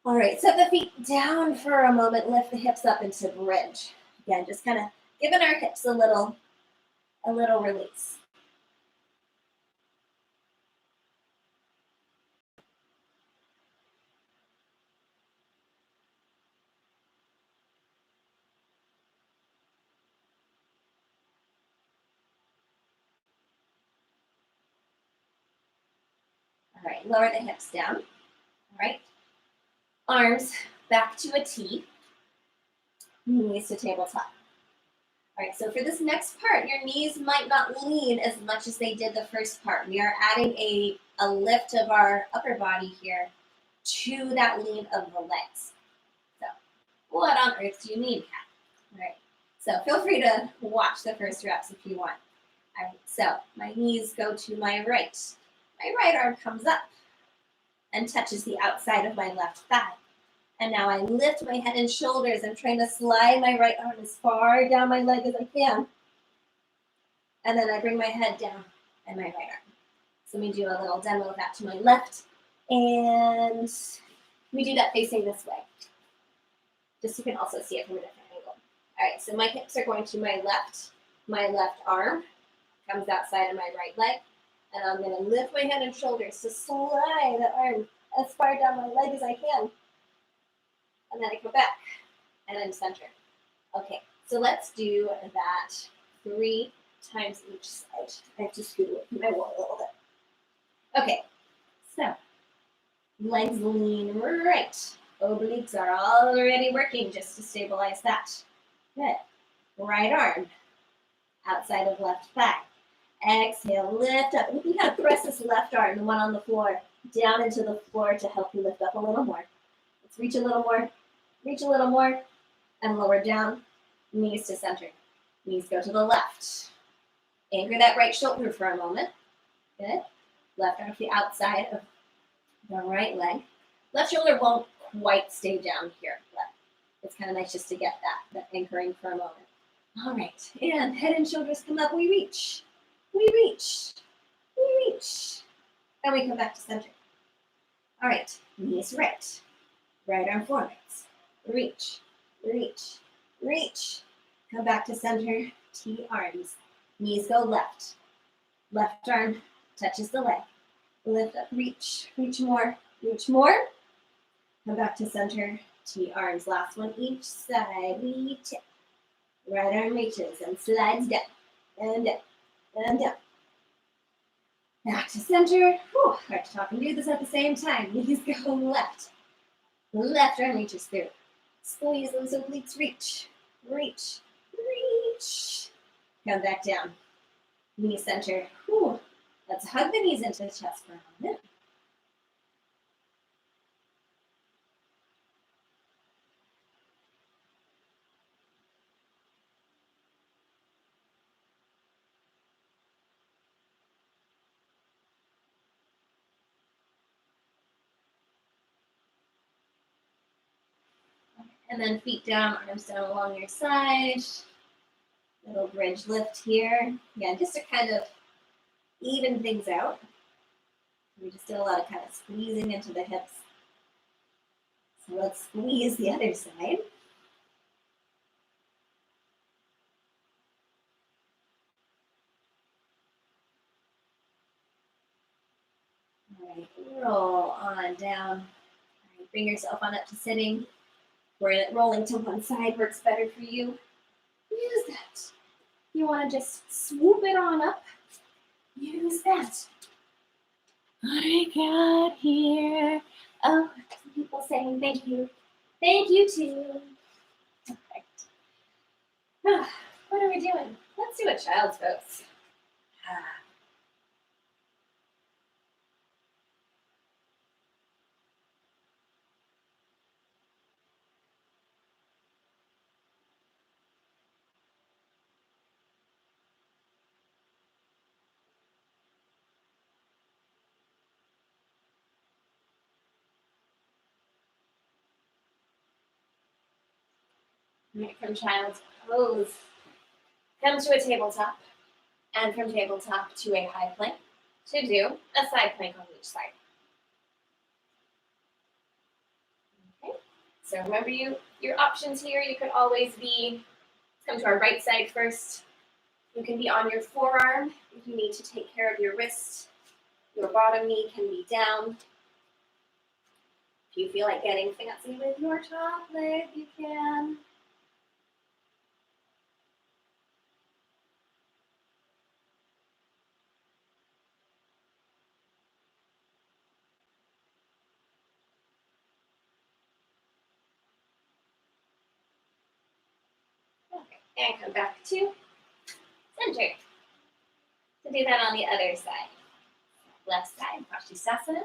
All right, set the feet down for a moment. Lift the hips up into bridge. Again, just kind of giving our hips a little release. All right, lower the hips down. All right, arms back to a T. Knees to tabletop. All right, so for this next part, your knees might not lean as much as they did the first part. We are adding a lift of our upper body here to that lean of the legs. So what on earth do you mean, Kat? All right, so feel free to watch the first reps if you want. All right, so my knees go to my right. My right arm comes up and touches the outside of my left thigh. And now I lift my head and shoulders. I'm trying to slide my right arm as far down my leg as I can. And then I bring my head down and my right arm. So let me do a little demo of that to my left. And we do that facing this way. Just so you can also see it from a different angle. All right, so my hips are going to my left. My left arm comes outside of my right leg. And I'm going to lift my head and shoulders to slide the arm as far down my leg as I can. And then I go back and then center. Okay, so let's do that 3 times each side. I have to scoot away from my wall a little bit. Okay, so legs lean right. Obliques are already working just to stabilize that. Good. Right arm outside of left thigh. Exhale, lift up. You can press this left arm, the one on the floor, down into the floor to help you lift up a little more. Let's reach a little more. Reach a little more and lower down, knees to center. Knees go to the left. Anchor that right shoulder for a moment. Good. Left arm to the outside of the right leg. Left shoulder won't quite stay down here, but it's kind of nice just to get that anchoring for a moment. All right, and head and shoulders come up. We reach. We reach. We reach. And we come back to center. All right, knees right. Right arm forwards. Reach, reach, reach. Come back to center, T arms. Knees go left. Left arm touches the leg. Lift up, reach, reach more, reach more. Come back to center, T arms. Last one each side, we tip. Right arm reaches and slides down, and down, and down. Back to center. Whew, hard to talk and do this at the same time. Knees go left. Left arm reaches through. Squeeze those obliques, reach, reach, reach. Come back down. Knee center. Whew. Let's hug the knees into the chest for a moment. And then feet down, arms down along your side. Little bridge lift here. Yeah, just to kind of even things out. We just did a lot of kind of squeezing into the hips. So let's squeeze the other side. All right, roll on down. All right, bring yourself on up to sitting. Where rolling to one side works better for you. Use that. You want to just swoop it on up. Use that. What do we got here? Oh, people saying thank you. Thank you too. Perfect. What are we doing? Let's do a child's pose. Right, from child's pose, come to a tabletop, and from tabletop to a high plank to do a side plank on each side. Okay, so remember your options here. You could always be, come to our right side first. You can be on your forearm if you need to take care of your wrist. Your bottom knee can be down. If you feel like getting fancy with your top leg, you can. Okay, and come back to center. So do that on the other side. Left side, Paschimottanasana.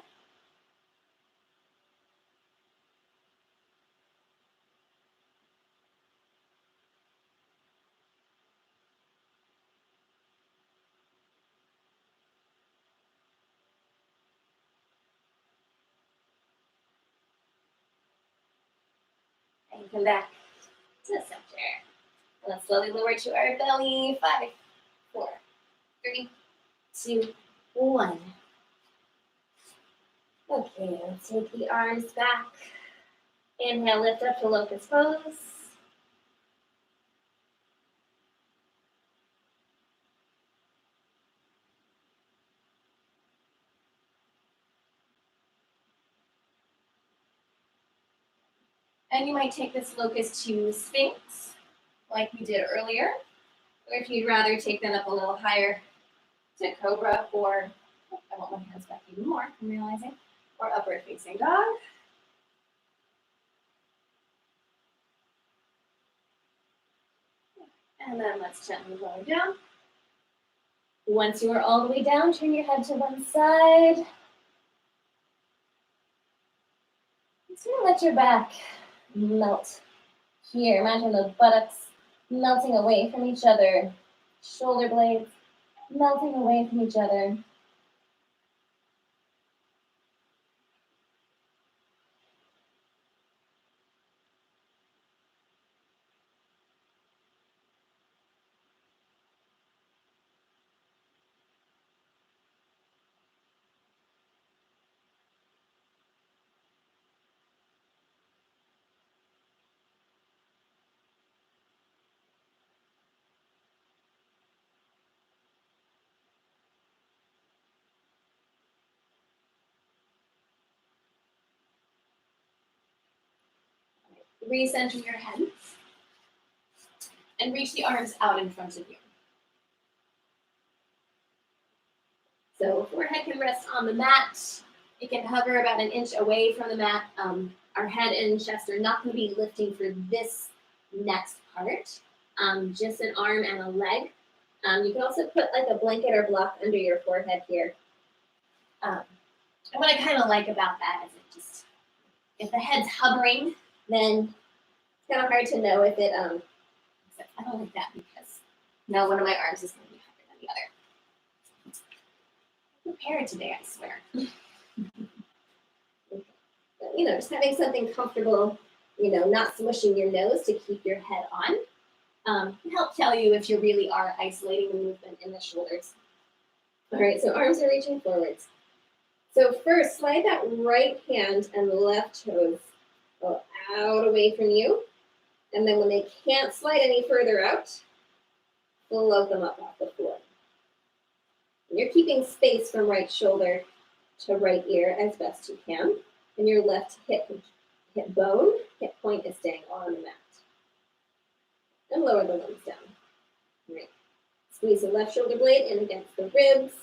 And come back to center. And let's slowly lower to our belly. 5, 4, 3, 2, 1. Okay, let's take the arms back. Inhale, lift up to locust pose. And you might take this locust to Sphinx, like we did earlier. Or if you'd rather take that up a little higher to Cobra, or, I want my hands back even more, I'm realizing, or upward facing dog. And then let's gently lower down. Once you are all the way down, turn your head to one side. Just gonna let your back melt here. Imagine the buttocks melting away from each other. Shoulder blades melting away from each other. Recenter your head and reach the arms out in front of you. So forehead can rest on the mat. It can hover about an inch away from the mat. Our head and chest are not going to be lifting for this next part. Just an arm and a leg. You can also put like a blanket or block under your forehead here. And what I kind of like about that is it just, if the head's hovering, then it's kind of hard to know if it, I don't like that because now one of my arms is going to be higher than the other. I'm prepared today, I swear. But, just having something comfortable, not smushing your nose to keep your head on, can help tell you if you really are isolating the movement in the shoulders. All right, so arms are reaching forwards. So first, slide that right hand and left toes out away from you. And then when they can't slide any further out, float them up off the floor. And you're keeping space from right shoulder to right ear as best you can. And your left hip bone, hip point is staying on the mat. And lower the limbs down. All right. Squeeze the left shoulder blade in against the ribs.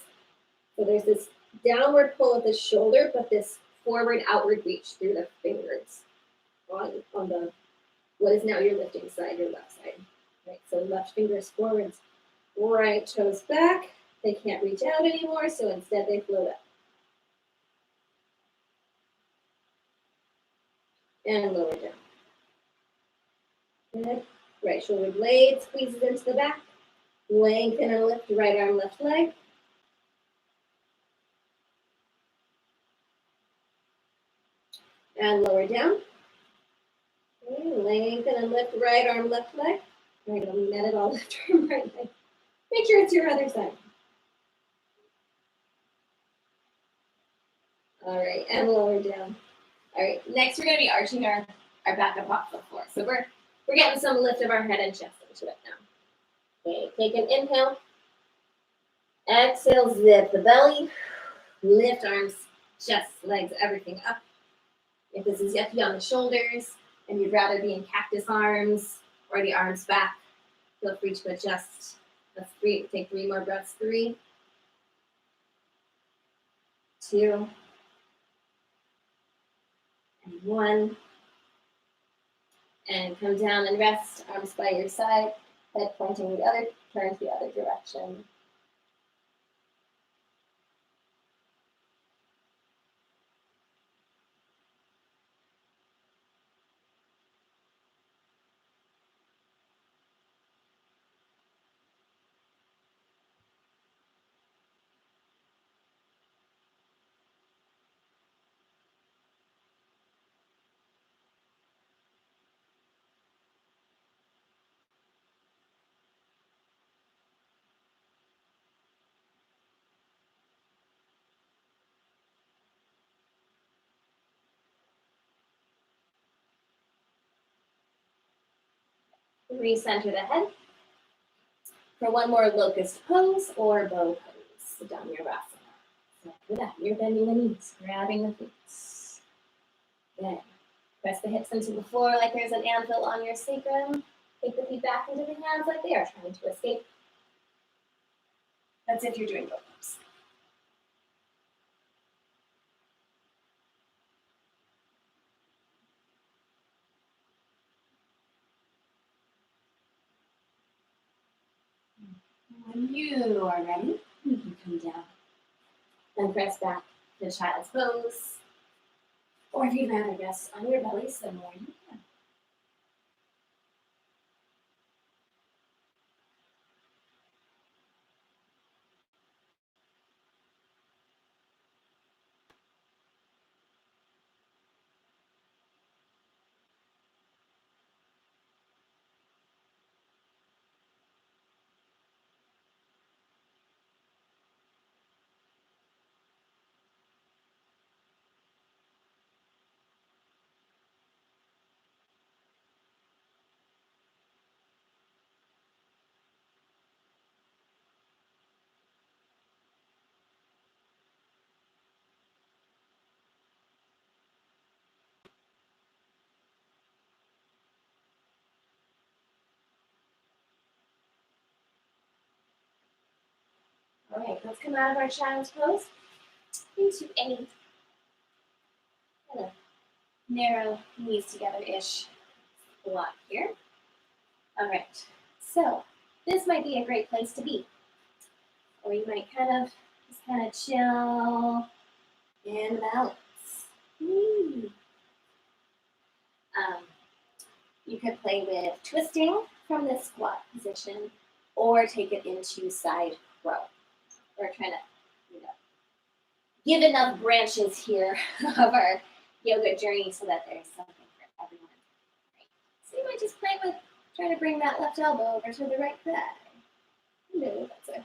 So there's this downward pull of the shoulder, but this forward outward reach through the fingers on the what is now your lifting side, your left side. Right. So left fingers forwards, right toes back. They can't reach out anymore, so instead they float up. And lower down. Good. Right shoulder blade squeezes into the back. Lengthen and lift right arm, left leg. And lower down. Lengthen and lift right arm, left leg. Right, I'll net it all left arm, right leg. Make sure it's your other side. All right, and lower down. All right, next we're gonna be arching our back up off the floor. So we're getting some lift of our head and chest into it now. Okay, take an inhale. Exhale, zip the belly. Lift arms, chest, legs, everything up. If this is yucky on the shoulders and you'd rather be in cactus arms or the arms back, feel free to adjust. That's 3. Take 3 more breaths. 3, 2, and 1. And come down and rest, arms by your side, head pointing the other, turn to the other direction. Recenter the head for one more locust pose or bow pose. Down your rasana. So after that, you're bending the knees, grabbing the feet. Then press the hips into the floor like there's an anvil on your sacrum. Take the feet back into the hands like they are trying to escape. That's if you're doing both poses. When you are ready, you can come down and press back to child's pose. Or if you'd rather rest on your belly some more, you can. All right, let's come out of our child's pose into a kind of narrow knees together-ish block here. All right, so this might be a great place to be. Or you might just kind of chill and balance. You could play with twisting from this squat position or take it into side row. We're trying to, give enough branches here of our yoga journey so that there's something for everyone. Right. So you might just play with trying to bring that left elbow over to the right thigh. That's a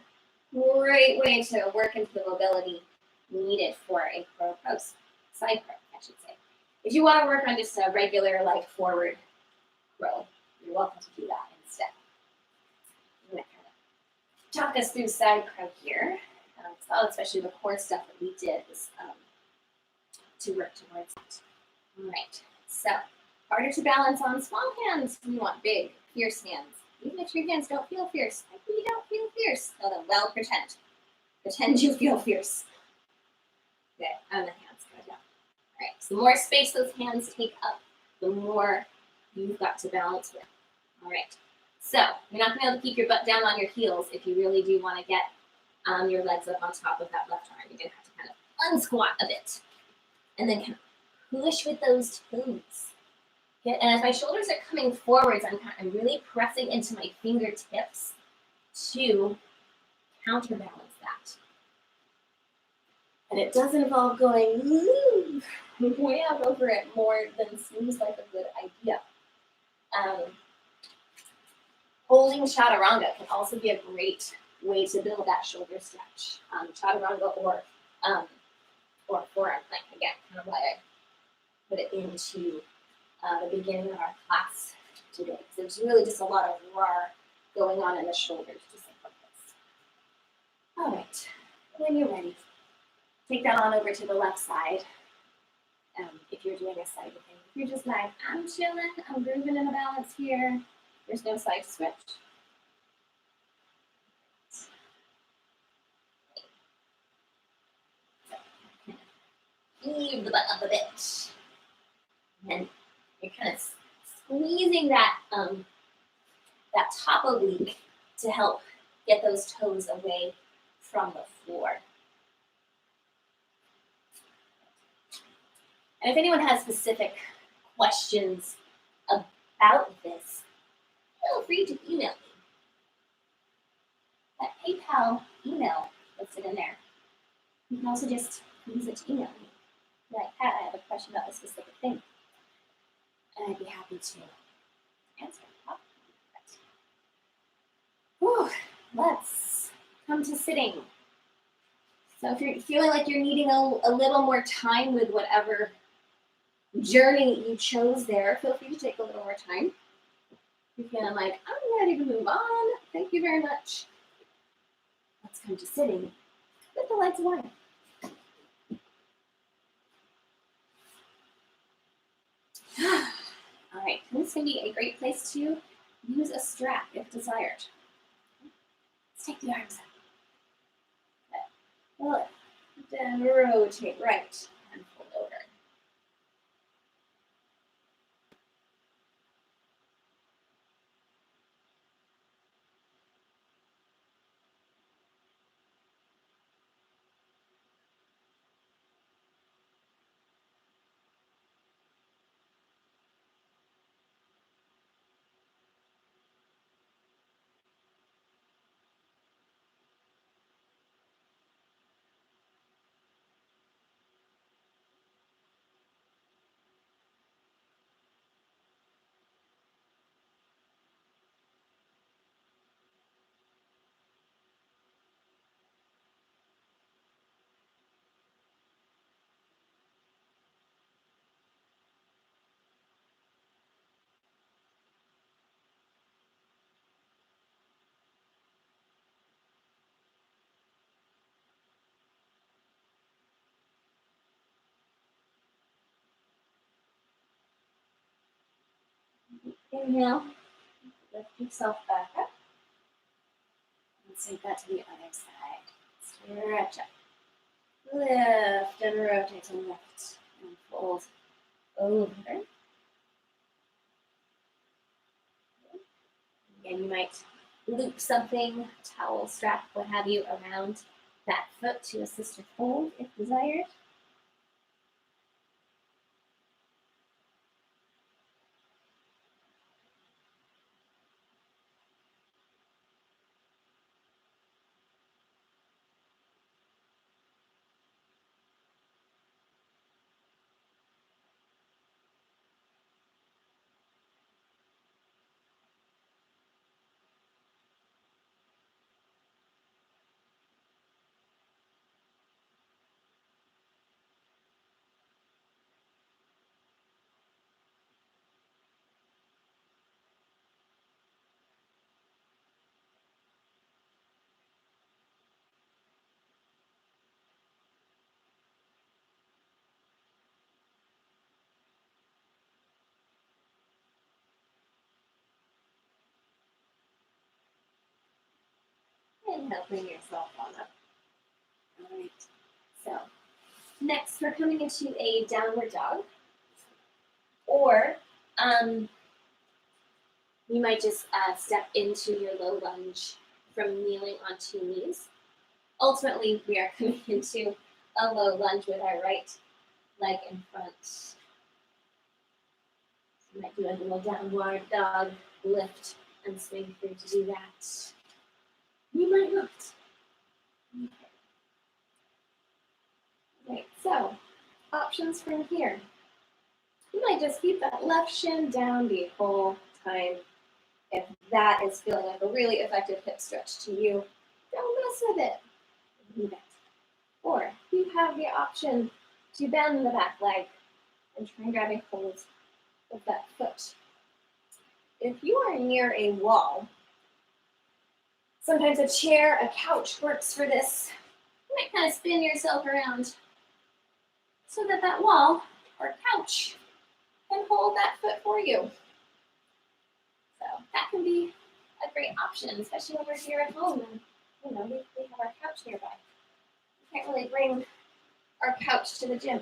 great way to work into the mobility needed for a crow pose, side crow, I should say. If you want to work on just a regular, forward crow, you're welcome to do that instead. I'm going to kind of talk us through side crow here. Especially the core stuff that we did was to work towards it. All right, so harder to balance on small hands. You want big, fierce hands. Even if your hands don't feel fierce, maybe you don't feel fierce. Well, pretend. Pretend you feel fierce. Okay, and the hands go down. All right, so the more space those hands take up, the more you've got to balance with. All right, so you're not going to be able to keep your butt down on your heels if you really do want to get your legs up on top of that left arm. You're going to have to kind of unsquat a bit and then kind of push with those toes. Okay, and as my shoulders are coming forwards, I'm really pressing into my fingertips to counterbalance that. And it does involve going way out over it more than seems like a good idea. Holding chaturanga can also be a great way to build that shoulder stretch. Chaturanga or forearm plank, again, kind of why I put it into the beginning of our class today. So there's really just a lot of roar going on in the shoulders, just like this. All right, when you're ready, take that on over to the left side. If you're doing a side thing, if you're just like, I'm chilling, I'm grooving in a balance here, there's no side switch. Heave the butt up a bit. And you're kind of squeezing that that top oblique to help get those toes away from the floor. And if anyone has specific questions about this, feel free to email me. That PayPal email listed in there. You can also just use it to email me. Like, Pat, I have a question about a specific thing. And I'd be happy to answer. Whew, let's come to sitting. So if you're feeling like you're needing a little more time with whatever journey you chose there, feel free to take a little more time. If you're feeling like, I'm ready to move on, thank you very much. Let's come to sitting with the lights on. All right, this can be a great place to use a strap if desired. Let's take the arms up. Lift, then rotate right and fold over. Inhale, lift yourself back up. And take that to the other side. Stretch up. Lift and rotate and lift and fold over. Again, you might loop something, towel, strap, what have you, around that foot to assist with hold if desired. And helping yourself on up. All right. So next, we're coming into a downward dog. Or you might just step into your low lunge from kneeling on two knees. Ultimately, we are coming into a low lunge with our right leg in front. So you might do a little downward dog lift and swing through to do that. You might not. Okay. Right, so options from here. You might just keep that left shin down the whole time. If that is feeling like a really effective hip stretch to you, don't mess with it. Leave it. Or you have the option to bend the back leg and try grabbing hold of that foot. If you are near a wall, sometimes a chair, a couch works for this. You might kind of spin yourself around so that that wall or couch can hold that foot for you. So that can be a great option, especially when we're here at home and we have our couch nearby. We can't really bring our couch to the gym.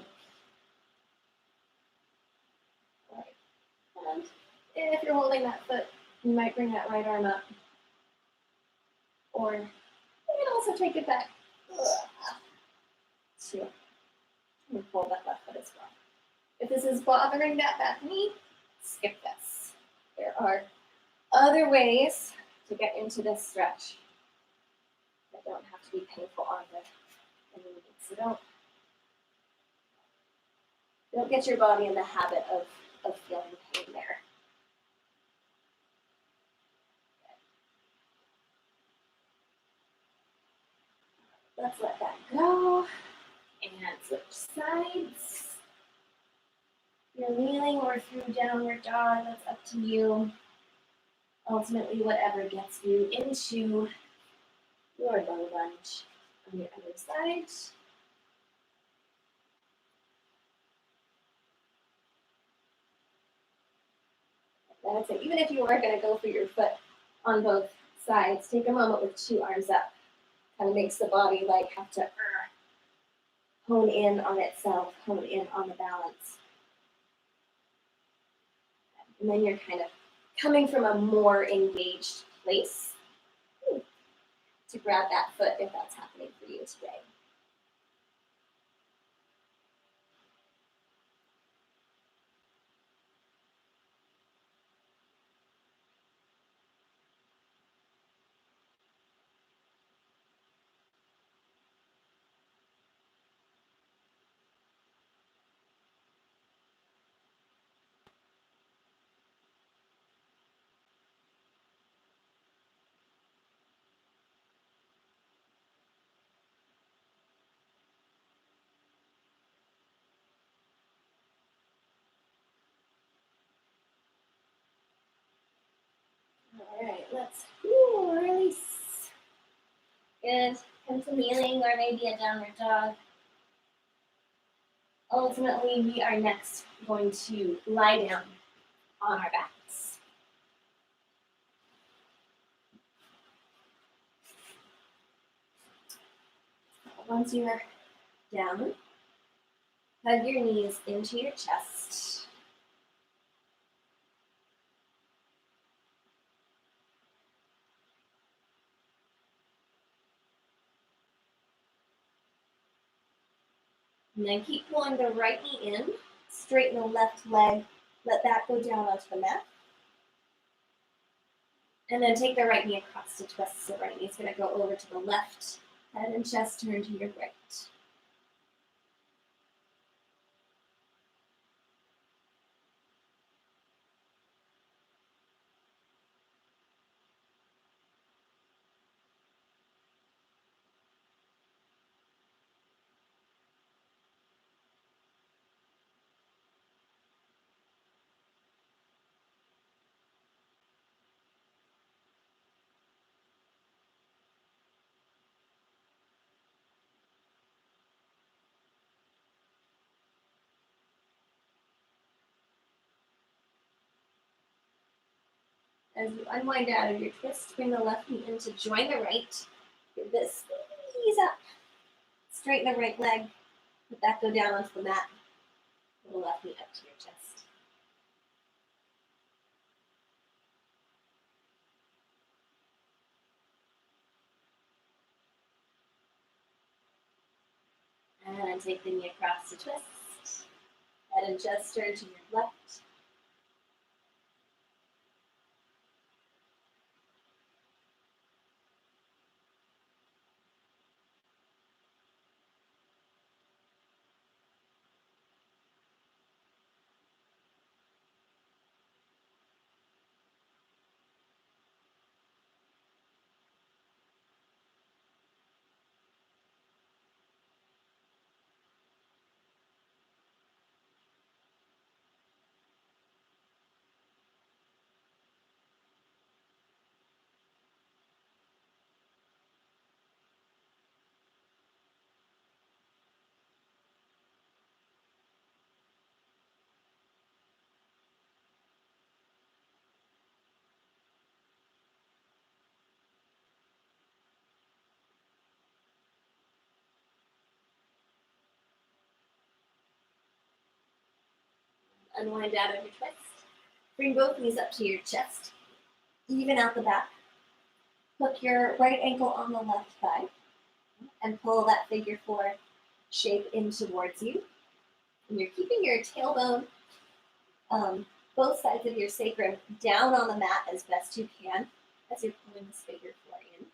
Right. And if you're holding that foot, you might bring that right arm up. Or you can also take it back to hold that left foot as well. If this is bothering that back knee, skip this. There are other ways to get into this stretch that don't have to be painful on the knee. So don't get your body in the habit of feeling pain there. Let's let that go and switch sides. You're kneeling or through downward dog, that's up to you. Ultimately, whatever gets you into your low lunge on your other side. That's it. Even if you are going to go for your foot on both sides, take a moment with two arms up. Kind of makes the body like have to hone in on itself, hone in on the balance. And then you're kind of coming from a more engaged place to grab that foot if that's happening for you today. All right, let's release. Good. Come to kneeling or maybe a downward dog. Ultimately, we are next going to lie down on our backs. Once you're down, hug your knees into your chest. And then keep pulling the right knee in, straighten the left leg, let that go down onto the mat. And then take the right knee across to twist. So the right knee is going to go over to the left, head and chest turn to your right. As you unwind out of your twist, bring the left knee in to join the right. Give this squeeze up. Straighten the right leg. Let that go down onto the mat. Pull the left knee up to your chest. And take the knee across to twist. Head and chest turn to your left. Unwind out of your twist. Bring both knees up to your chest. Even out the back. Hook your right ankle on the left thigh and pull that figure four shape in towards you. And you're keeping your tailbone, both sides of your sacrum down on the mat as best you can as you're pulling this figure four in.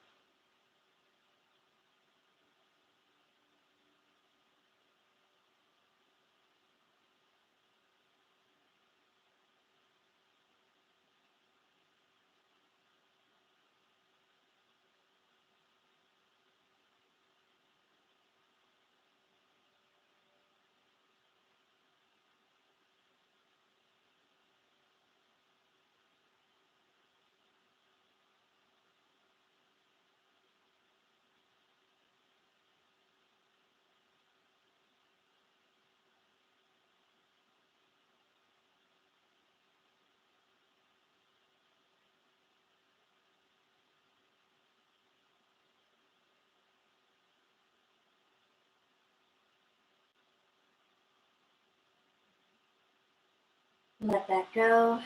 Let that go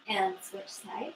and switch sides.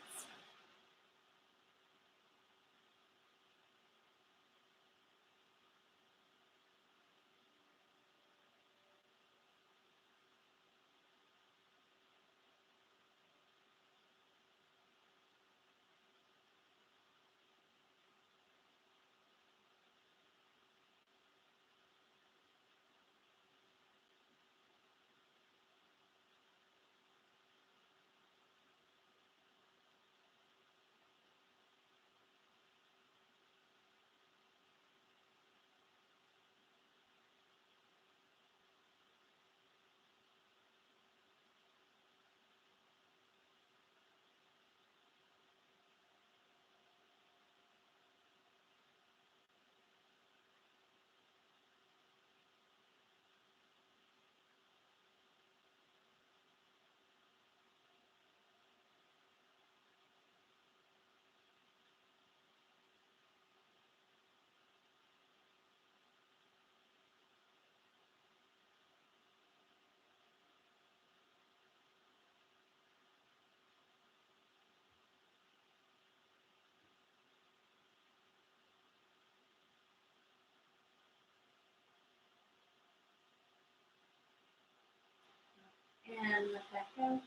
And let that go.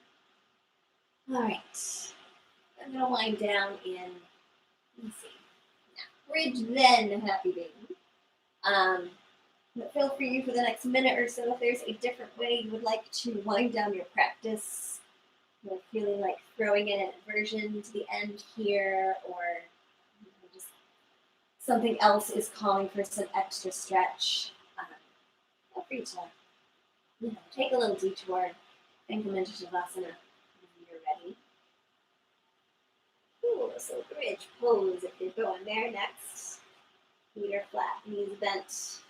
All right. I'm going to wind down in, let's see, bridge then happy baby. But feel free for the next minute or so if there's a different way you would like to wind down your practice. You're feeling like throwing in an inversion to the end here, or just something else is calling for some extra stretch. Feel free to take a little detour and come into Shavasana when you're ready. Cool, so bridge pose if you're going there next. Feet are flat, knees bent. It's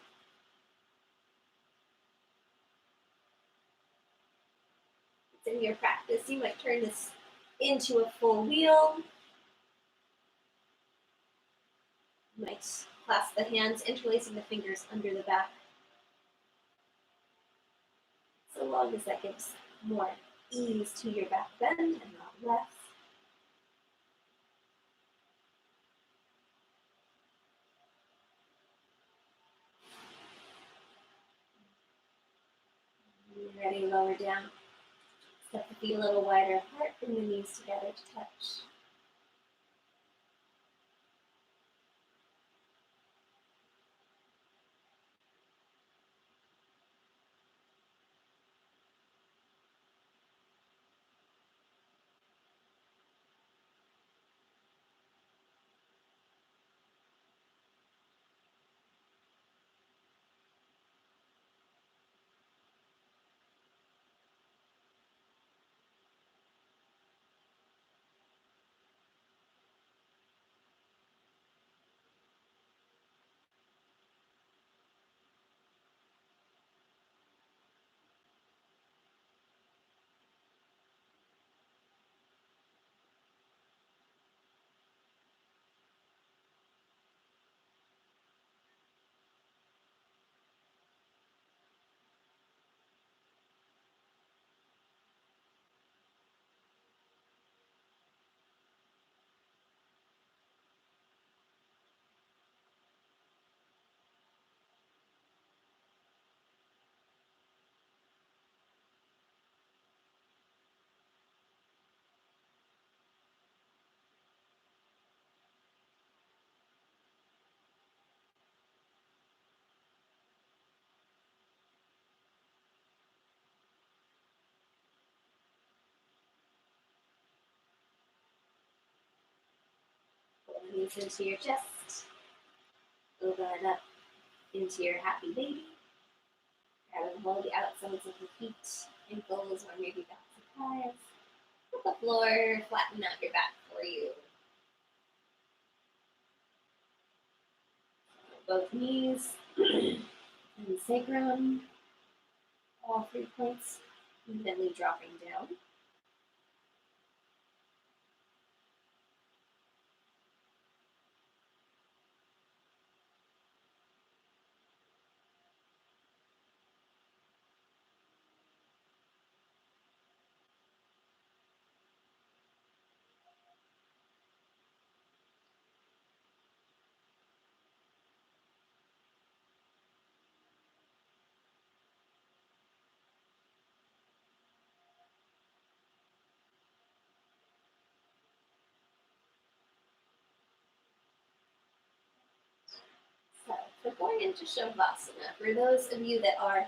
in your practice. You might turn this into a full wheel. You might clasp the hands, interlacing the fingers under the back. So long as that gives more ease to your back bend and not less. When you're ready, lower down. Step the feet a little wider apart, bring the knees together to touch. knees into your chest. Open it up into your happy baby. Grab and hold the outsides of the feet, ankles, or maybe backs and thighs. Hit the floor, flatten out your back for you. Both knees and sacrum, all 3 points evenly dropping down. So we're going into Shavasana. For those of you that are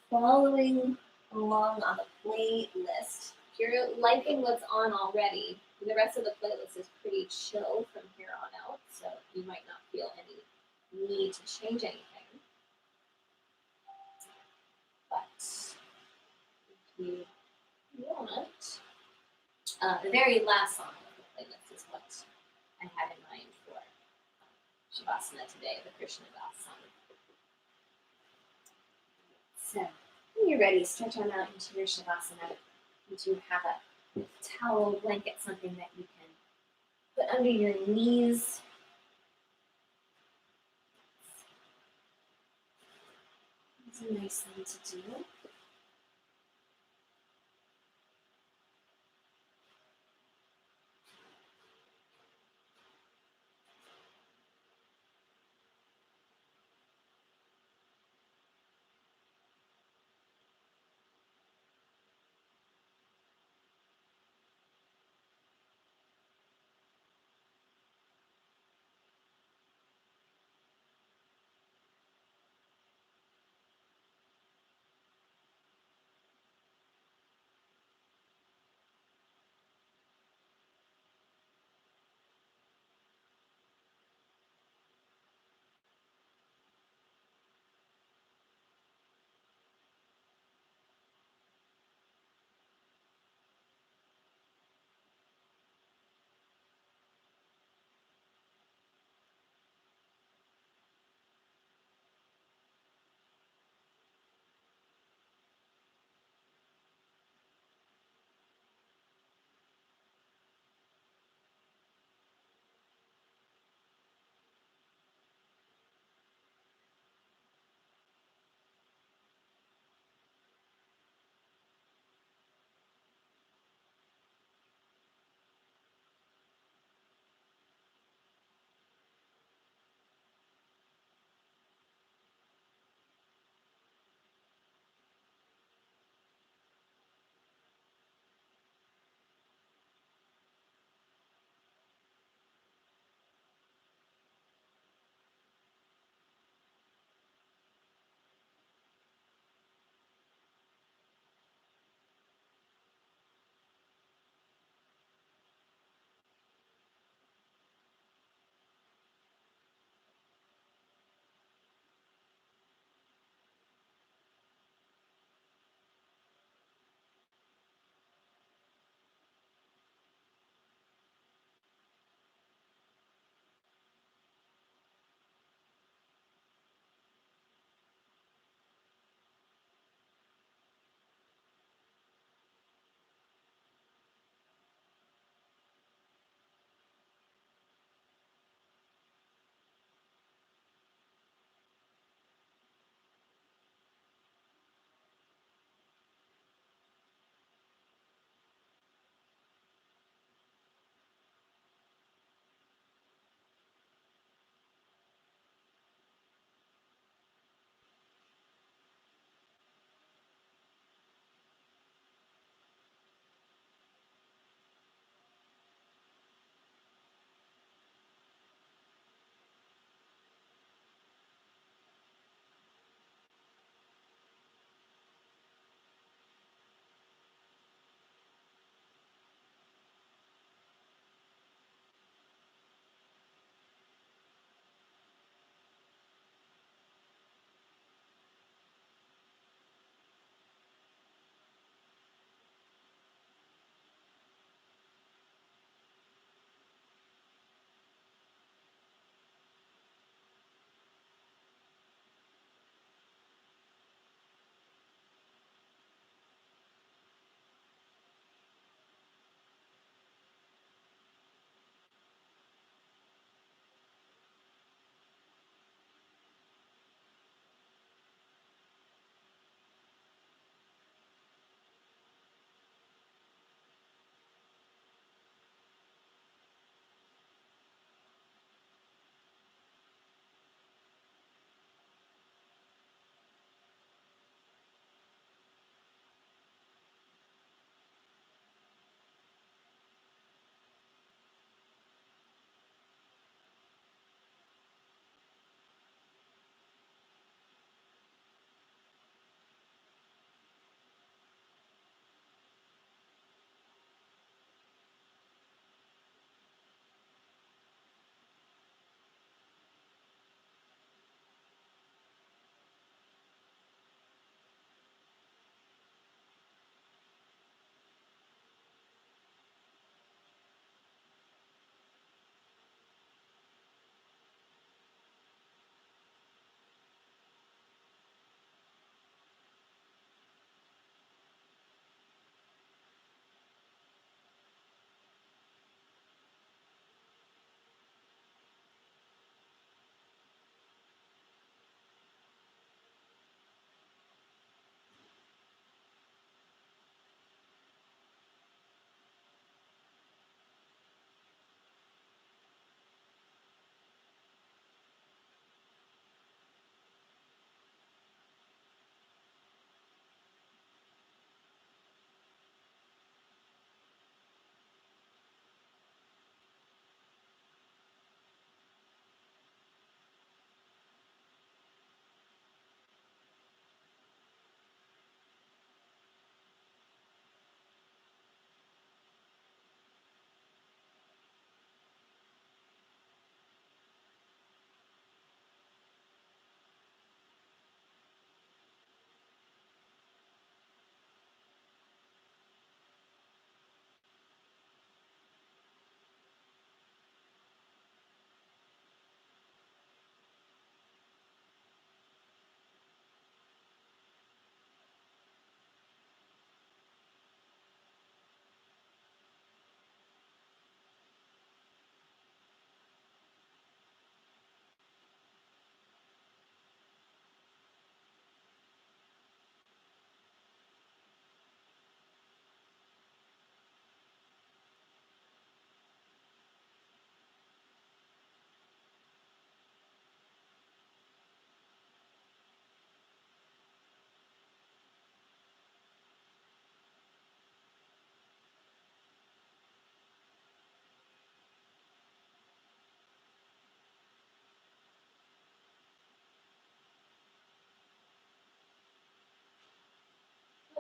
following along on the playlist, if you're liking what's on already, the rest of the playlist is pretty chill from here on out, so you might not feel any need to change anything. But if you want, the very last song of the playlist is what I had in mind for Shavasana today, the Krishna Das song. So, when you're ready, stretch on out into your Shavasana. You do have a towel, blanket, something that you can put under your knees. It's a nice thing to do.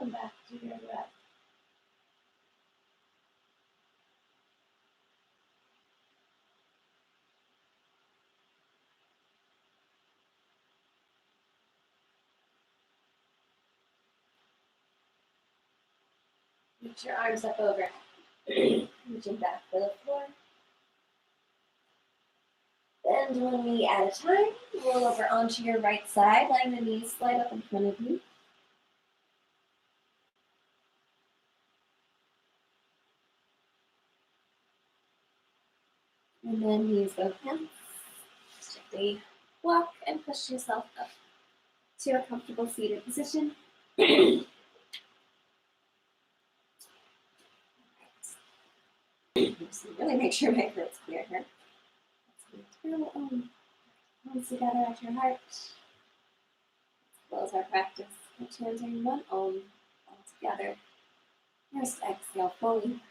Come back to your breath. Reach your arms up over. Reaching back for the floor. Bend one knee at a time. Roll over onto your right side, letting the knees slide up in front of you. And then use both hands. Gently walk and push yourself up to a comfortable seated position. Just really make sure my throat's clear here. Hands together at your heart. Close our practice by chanting one Om all together. First exhale fully.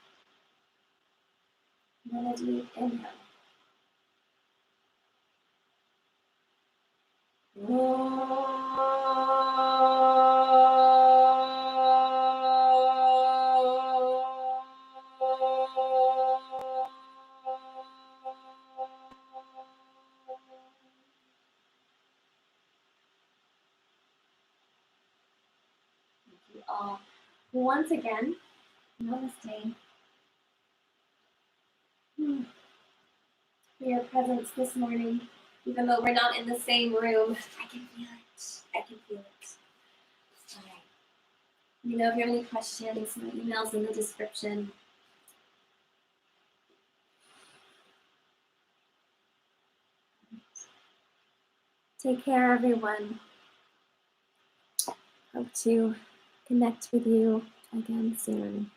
Then a deep inhale. Thank you all. Once again, namaste. For your presence this morning. Even though we're not in the same room, I can feel it. I can feel it. All right. You know, if you have any questions, my email's in the description. Take care, everyone. Hope to connect with you again soon.